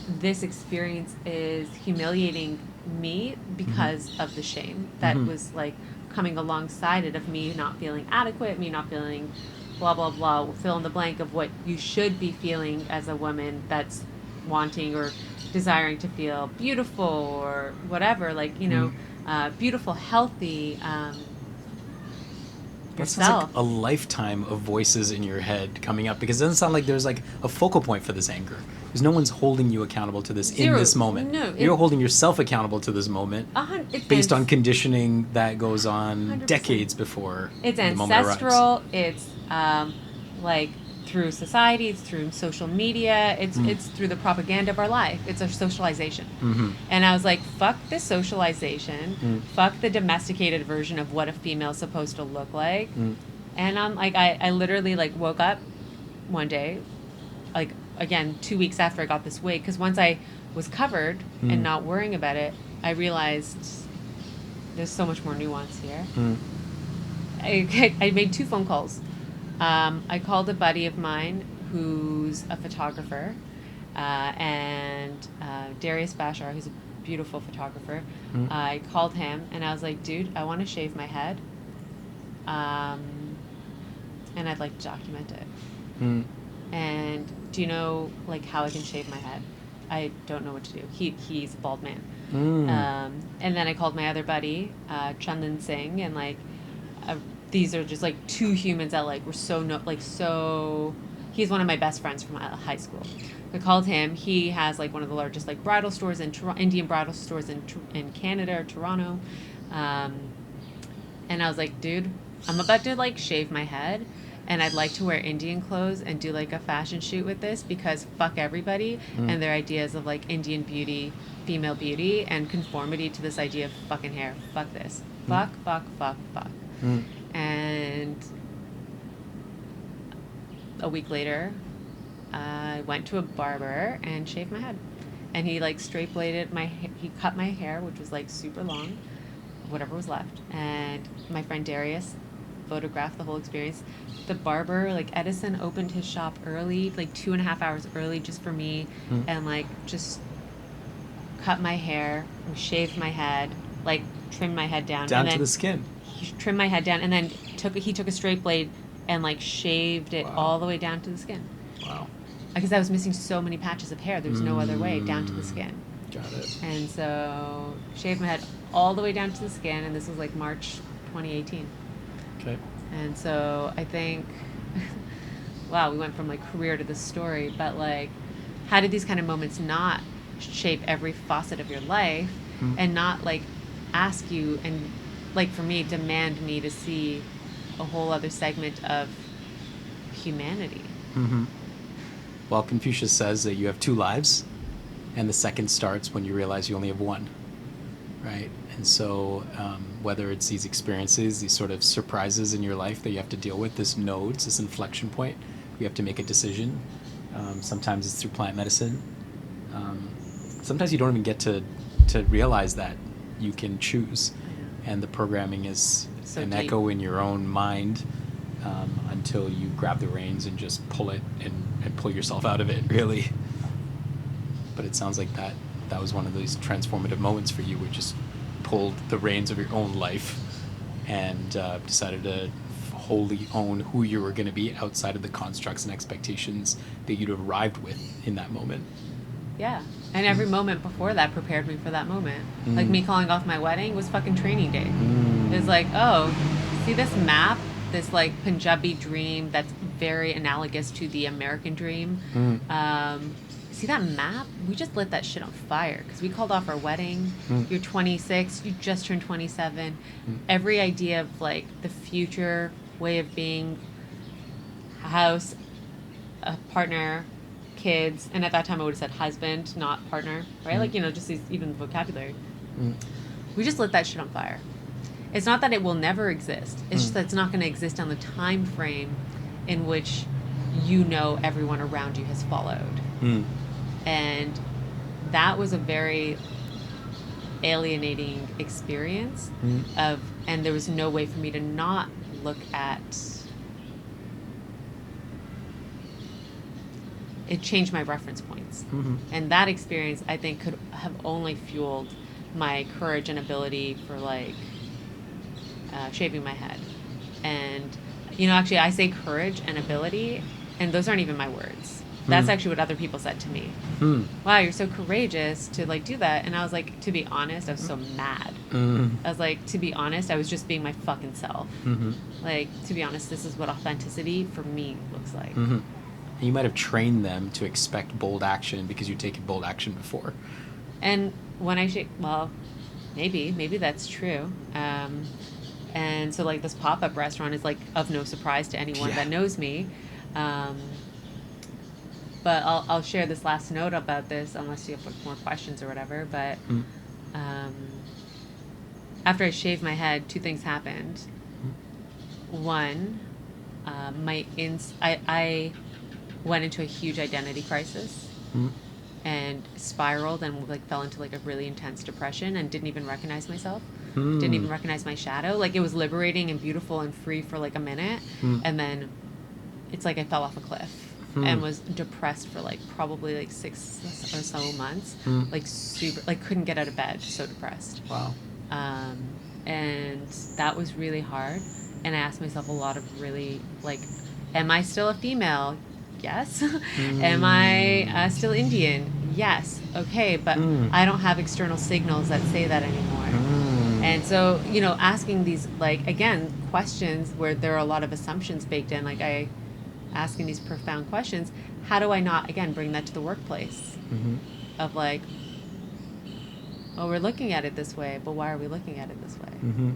this experience is humiliating me because of the shame that was like coming alongside it, of me not feeling adequate, me not feeling blah blah blah, fill in the blank of what you should be feeling as a woman that's wanting or desiring to feel beautiful or whatever, like, you know, beautiful, healthy, That sounds yourself. like a lifetime of voices in your head coming up, because it doesn't sound like there's like a focal point for this anger. Because no one's holding you accountable to this Zero. in this moment. No, You're holding yourself accountable to this moment based on conditioning that goes on 100%. decades before It's the moment arrives. ancestral. It's like through society. It's through social media. It's through the propaganda of our life. It's our socialization. And I was like, fuck this socialization. Fuck the domesticated version of what a female's supposed to look like. And I'm like, I literally like woke up one day, like again 2 weeks after I got this wig, because once I was covered and not worrying about it, I realized there's so much more nuance here. I made 2 phone calls. I called a buddy of mine who's a photographer, and Darius Bashar, who's a beautiful photographer. I called him and I was like, dude, I want to shave my head, and I'd like to document it. And do you know like how I can shave my head? I don't know what to do. He's a bald man. And then I called my other buddy, Chandan Singh, and like these are just like 2 humans that like were so he's one of my best friends from high school. I called him. He has like one of the largest like bridal stores in Indian bridal stores in Canada or Toronto. And I was like, dude, I'm about to like shave my head, and I'd like to wear Indian clothes and do like a fashion shoot with this, because fuck everybody and their ideas of like Indian beauty, female beauty, and conformity to this idea of fucking hair. Fuck this. Fuck. And a week later, I went to a barber and shaved my head. And he like straight bladed he cut my hair, which was like super long, whatever was left. And my friend Darius photographed the whole experience. The barber, like Edison, opened his shop early, like 2.5 hours early, just for me, and like just cut my hair, and shaved my head, like trimmed my head down, Down and to then the skin. he trimmed my head down, and then he took a straight blade and like shaved it all the way down to the skin. Wow. Because I was missing so many patches of hair, there's no other way down to the skin. Got it. And so shaved my head all the way down to the skin, and this was like March 2018. Okay. And so I think, wow, we went from like career to this story, but like, how did these kind of moments not shape every facet of your life and not like ask you and like for me, demand me to see a whole other segment of humanity? Well, Confucius says that you have 2 lives, and the second starts when you realize you only have 1, right? And so whether it's these experiences, these sort of surprises in your life that you have to deal with, this nodes, this inflection point, you have to make a decision. Sometimes it's through plant medicine. Sometimes you don't even get to realize that you can choose, and the programming is So an deep. echo in your own mind, until you grab the reins and just pull it and pull yourself out of it, really. But it sounds like that was one of those transformative moments for you, where you just pulled the reins of your own life and decided to wholly own who you were going to be outside of the constructs and expectations that you'd arrived with in that moment. Yeah. And every moment before that prepared me for that moment. Like me calling off my wedding was fucking training day. It was like, oh, see this map? This like Punjabi dream that's very analogous to the American dream. See that map? We just lit that shit on fire because we called off our wedding. You're 26. You just turned 27. Every idea of like the future way of being, house, a partner, kids, and at that time I would have said husband, not partner, right? Like, just these, even vocabulary. We just lit that shit on fire. It's not that it will never exist. It's just that it's not going to exist on the time frame in which everyone around you has followed. And that was a very alienating experience and there was no way for me to not look at it. Changed my reference points. And that experience, I think, could have only fueled my courage and ability for like shaving my head. And actually I say courage and ability, and those aren't even my words. That's actually what other people said to me. Wow, you're so courageous to like do that. And I was like, to be honest, I was so mad. I was like, to be honest, I was just being my fucking self. Like, to be honest, this is what authenticity for me looks like. You might have trained them to expect bold action because you've taken bold action before. And when I maybe that's true. And so like this pop-up restaurant is like of no surprise to anyone that knows me. But I'll share this last note about this unless you have more questions or whatever. But after I shaved my head, two things happened. One, I went into a huge identity crisis and spiraled and like fell into like a really intense depression and didn't even recognize myself. Didn't even recognize my shadow. Like, it was liberating and beautiful and free for like a minute, and then it's like I fell off a cliff and was depressed for like probably like 6 or so months. Like super, like couldn't get out of bed, so depressed. Wow. And that was really hard. And I asked myself a lot of really like, am I still a female? Yes. Am I still Indian? Yes. Okay, but I don't have external signals that say that anymore. And so, asking these, like, again, questions where there are a lot of assumptions baked in, like asking these profound questions, how do I not, again, bring that to the workplace? Of like, oh, we're looking at it this way, but why are we looking at it this way?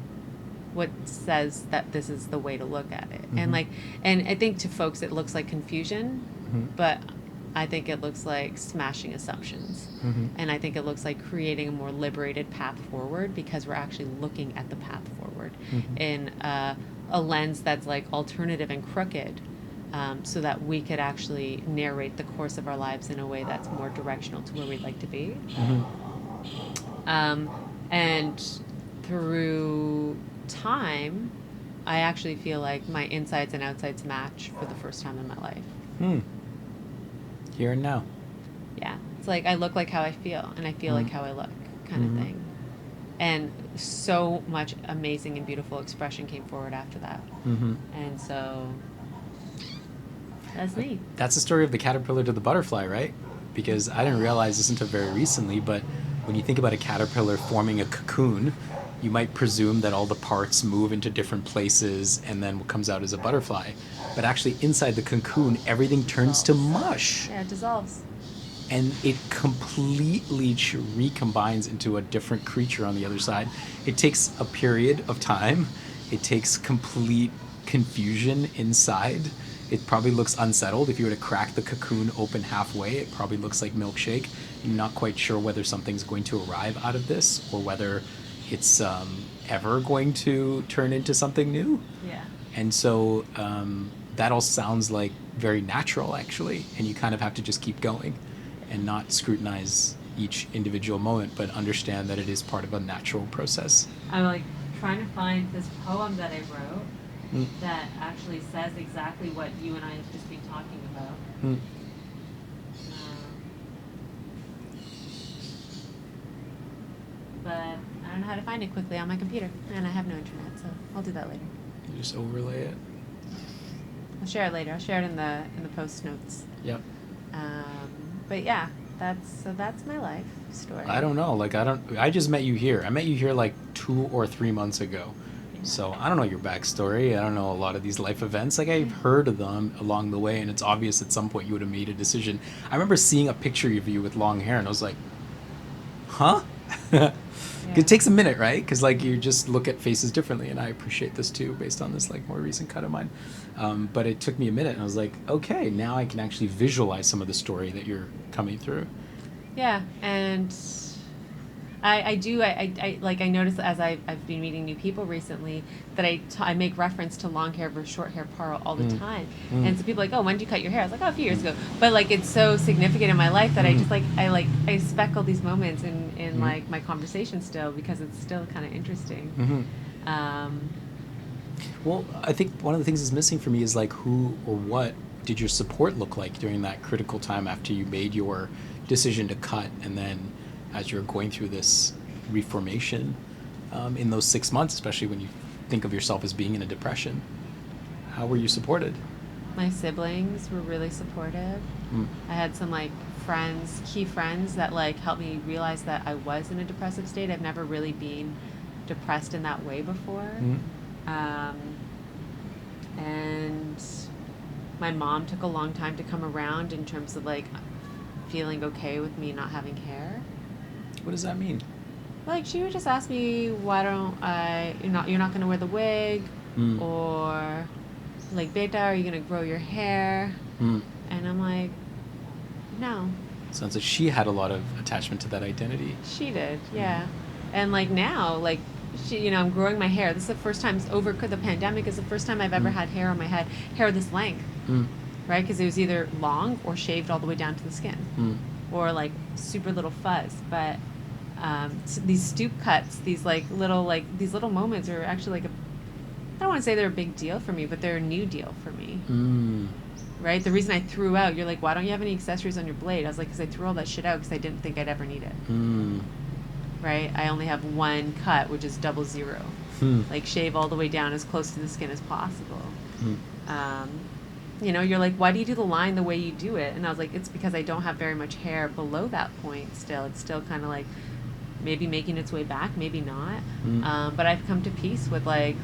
What says that this is the way to look at it? And I think to folks it looks like confusion, but I think it looks like smashing assumptions. And I think it looks like creating a more liberated path forward because we're actually looking at the path forward in a lens that's like alternative and crooked, so that we could actually narrate the course of our lives in a way that's more directional to where we'd like to be. And through time, I actually feel like my insides and outsides match for the first time in my life. Here and now. Yeah. It's like I look like how I feel, and I feel like how I look, kind of thing. And so much amazing and beautiful expression came forward after that. And so that's me. That's the story of the caterpillar to the butterfly, right? Because I didn't realize this until very recently, but when you think about a caterpillar forming a cocoon, you might presume that all the parts move into different places and then what comes out is a butterfly. But actually inside the cocoon, everything turns to mush. Yeah, it dissolves. And it completely recombines into a different creature on the other side. It takes a period of time. It takes complete confusion inside. It probably looks unsettled. If you were to crack the cocoon open halfway, it probably looks like milkshake. You're not quite sure whether something's going to arrive out of this or whether it's ever going to turn into something new. Yeah. And so that all sounds like very natural, actually. And you kind of have to just keep going and not scrutinize each individual moment, but understand that it is part of a natural process. I'm like trying to find this poem that I wrote Mm. that actually says exactly what you and I have just been talking about. Mm. But I don't know how to find it quickly on my computer, and I have no internet, so I'll do that later. You just overlay it. I'll share it later. I'll share it in the post notes. Yep. But yeah, that's my life story. I don't know. Like, I just met you here. I met you here like 2 or 3 months ago. So I don't know your backstory. I don't know a lot of these life events. Like, I've heard of them along the way, and it's obvious at some point you would have made a decision. I remember seeing a picture of you with long hair, and I was like, huh? It takes a minute, right? Because, like, you just look at faces differently, and I appreciate this too, based on this, like, more recent cut of mine. But it took me a minute, and I was like, okay, now I can actually visualize some of the story that you're coming through. Yeah, and I notice as I've been meeting new people recently that I make reference to long hair versus short hair Paro all the time. And so people are like, oh, when did you cut your hair? I was like, oh, a few years ago. But like, it's so significant in my life that I speckle these moments in like my conversation still, because it's still kind of interesting. Well, I think one of the things that's missing for me is like, who or what did your support look like during that critical time after you made your decision to cut, and then as you're going through this reformation in those 6 months, especially when you think of yourself as being in a depression? How were you supported? My siblings were really supportive. I had some like key friends that like helped me realize that I was in a depressive state. I've never really been depressed in that way before. And my mom took a long time to come around in terms of like feeling okay with me not having hair. What does that mean? Like, she would just ask me, why don't you're not going to wear the wig? Or, like, Beta, are you going to grow your hair? And I'm like, no. Sounds like she had a lot of attachment to that identity. She did, yeah. And, like, now, like, I'm growing my hair. This is the first time, over the pandemic, is the first time I've ever had hair on my head, hair this length. Right? Because it was either long or shaved all the way down to the skin. Or, like, super little fuzz. But so these stoop cuts, these little moments are actually like I don't want to say they're a big deal for me, but they're a new deal for me. Right? The reason I threw out, you're like, why don't you have any accessories on your blade? I was like, because I threw all that shit out because I didn't think I'd ever need it. Right? I only have one cut, which is 00. Like, shave all the way down as close to the skin as possible. You're like, why do you do the line the way you do it? And I was like, it's because I don't have very much hair below that point still. It's still kind of like maybe making its way back, maybe not. But I've come to peace with like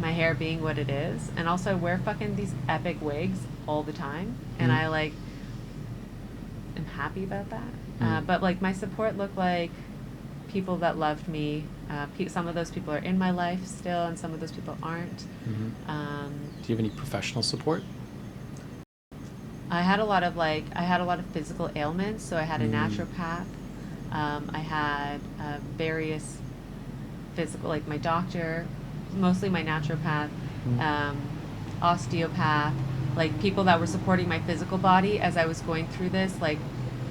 my hair being what it is. And also I wear fucking these epic wigs all the time. And I like am happy about that. But like my support looked like people that loved me. Some of those people are in my life still, and some of those people aren't. Do you have any professional support? I had a lot of physical ailments, so I had a naturopath. I had various physical, like my doctor, mostly my naturopath, osteopath, like people that were supporting my physical body as I was going through this. Like,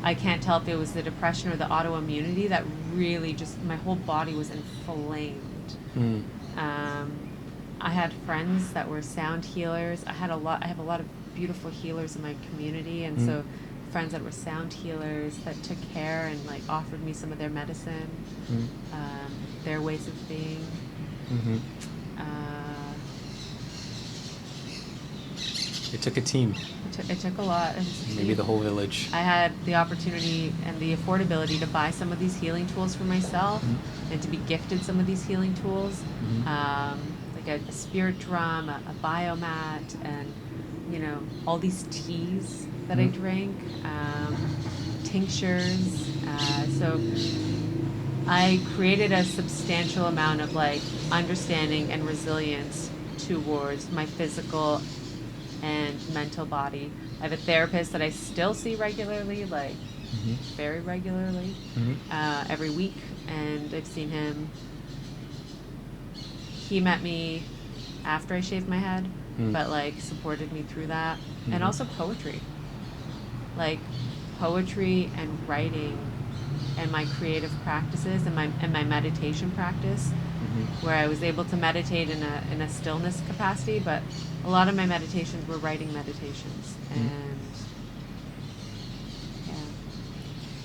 I can't tell if it was the depression or the autoimmunity that really just, my whole body was inflamed. I had friends that were sound healers. I have a lot of beautiful healers in my community, and so friends that were sound healers that took care and like offered me some of their medicine, their ways of being. It took a team. It took a lot. Maybe the whole village. I had the opportunity and the affordability to buy some of these healing tools for myself, and to be gifted some of these healing tools, like a spirit drum, a biomat, and all these teas that I drink, tinctures. So I created a substantial amount of like understanding and resilience towards my physical and mental body. I have a therapist that I still see regularly, like very regularly, every week, and I've seen him. He met me after I shaved my head, but like supported me through that. And also poetry. Like poetry and writing and my creative practices and my meditation practice where I was able to meditate in a stillness capacity, but a lot of my meditations were writing meditations. And yeah.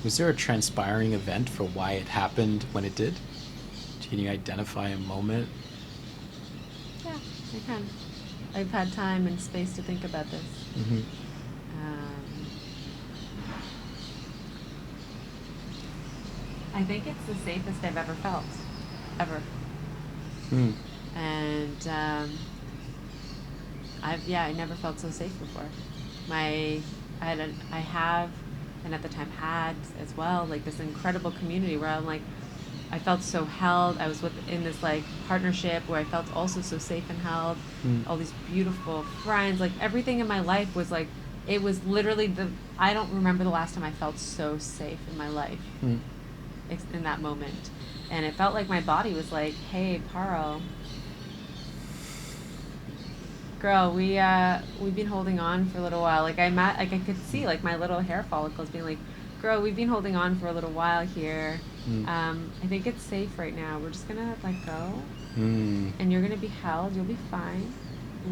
Was there a transpiring event for why it happened when it did? Can you identify a moment? Yeah, I can. I've had time and space to think about this. I think it's the safest I've ever felt, ever. And I never felt so safe before. I have, and at the time had as well, like this incredible community where I'm like, I felt so held. I was in this like partnership where I felt also so safe and held. All these beautiful friends, like everything in my life was like, it was literally I don't remember the last time I felt so safe in my life. In that moment. And it felt like my body was like, hey, Paro, girl, we've been holding on for a little while. Like I could see like my little hair follicles being like, girl, we've been holding on for a little while here. I think it's safe right now. We're just gonna let go, and you're gonna be held. You'll be fine.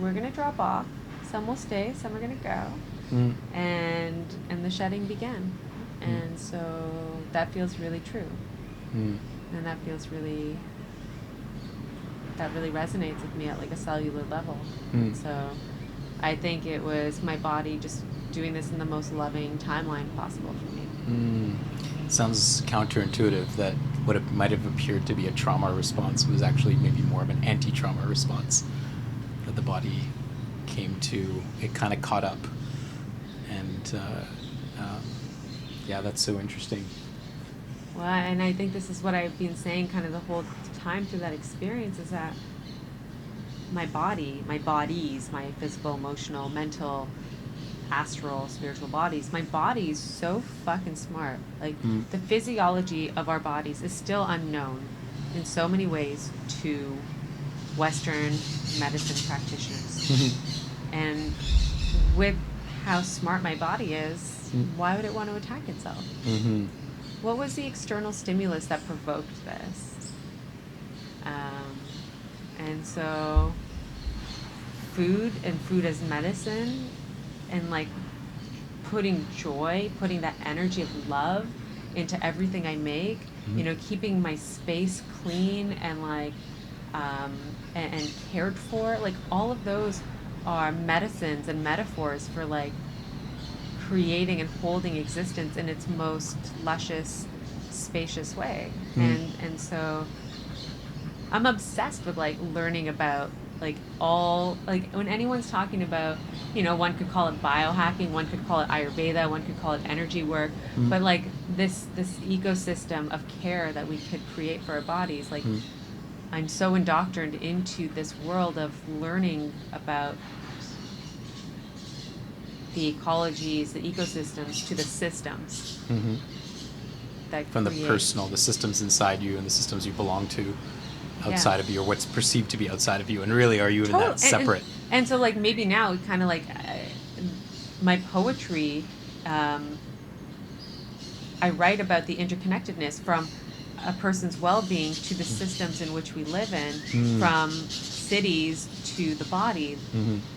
We're gonna drop off. Some will stay. Some are gonna go. And the shedding began. And so that feels really true. And that really resonates with me at like a cellular level. So I think it was my body just doing this in the most loving timeline possible for me. Sounds counterintuitive that what it might have appeared to be a trauma response was actually maybe more of an anti-trauma response. That the body it kind of caught up. And yeah, that's so interesting. Well, and I think this is what I've been saying kind of the whole time through that experience is that my bodies, my physical, emotional, mental, astral, spiritual bodies, my body's so fucking smart. Like the physiology of our bodies is still unknown in so many ways to Western medicine practitioners. And with how smart my body is, why would it want to attack itself? What was the external stimulus that provoked this? And so food as medicine and like putting that energy of love into everything I make, keeping my space clean and like and cared for, like all of those are medicines and metaphors for like creating and holding existence in its most luscious, spacious way. And so I'm obsessed with like learning about like all, like when anyone's talking about, one could call it biohacking, one could call it Ayurveda, one could call it energy work, but like this ecosystem of care that we could create for our bodies, like I'm so indoctrined into this world of learning about the ecologies, the ecosystems, to the systems. That from the personal, the systems inside you and the systems you belong to outside of you, or what's perceived to be outside of you, and really are you even that separate? And so like maybe now kind of like my poetry, I write about the interconnectedness from a person's well-being to the systems in which we live in, from cities to the body,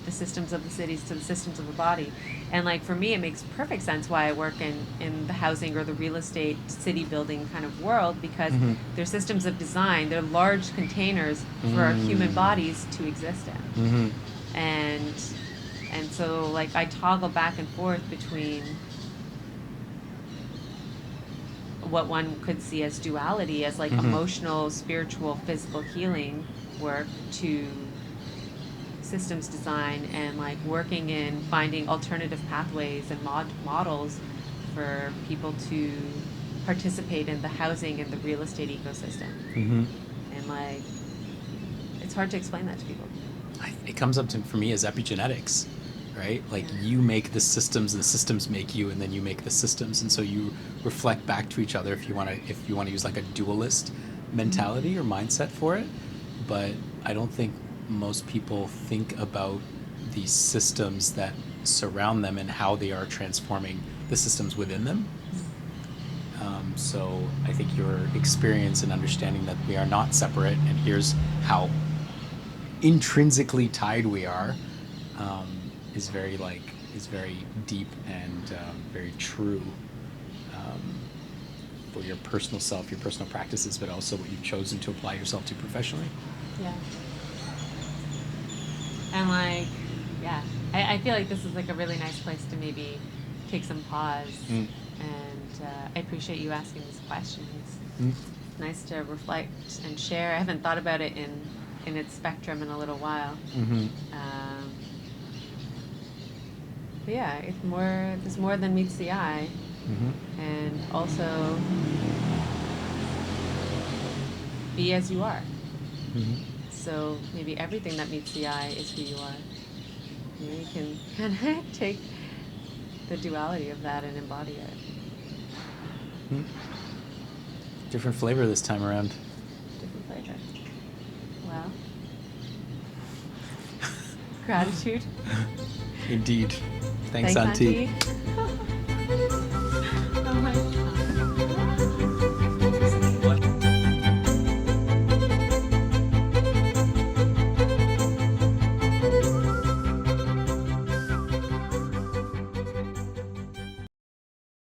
the systems of the cities to the systems of the body. And like for me, it makes perfect sense why I work in the housing or the real estate city building kind of world, because they're systems of design, they're large containers for our human bodies to exist in. And so like I toggle back and forth between what one could see as duality, as like emotional, spiritual, physical healing work, to systems design and like working in finding alternative pathways and models for people to participate in the housing and the real estate ecosystem. And like it's hard to explain that to people. It comes up for me as epigenetics, right? Like you make the systems and the systems make you, and then you make the systems, and so you reflect back to each other if you want to use like a dualist mentality or mindset for it. But I don't think most people think about the systems that surround them and how they are transforming the systems within them. So I think your experience and understanding that we are not separate, and here's how intrinsically tied we are, is very deep and very true, for your personal self, your personal practices, but also what you've chosen to apply yourself to professionally. Yeah. And like, yeah, I feel like this is like a really nice place to maybe take some pause. And I appreciate you asking these questions. It's nice to reflect and share. I haven't thought about it in its spectrum in a little while. But yeah, it's more. There's more than meets the eye, and also be as you are. So maybe everything that meets the eye is who you are. You know, you can kind of take the duality of that and embody it. Different flavor this time around. Different flavor. Well, gratitude. Indeed. Thanks, Auntie.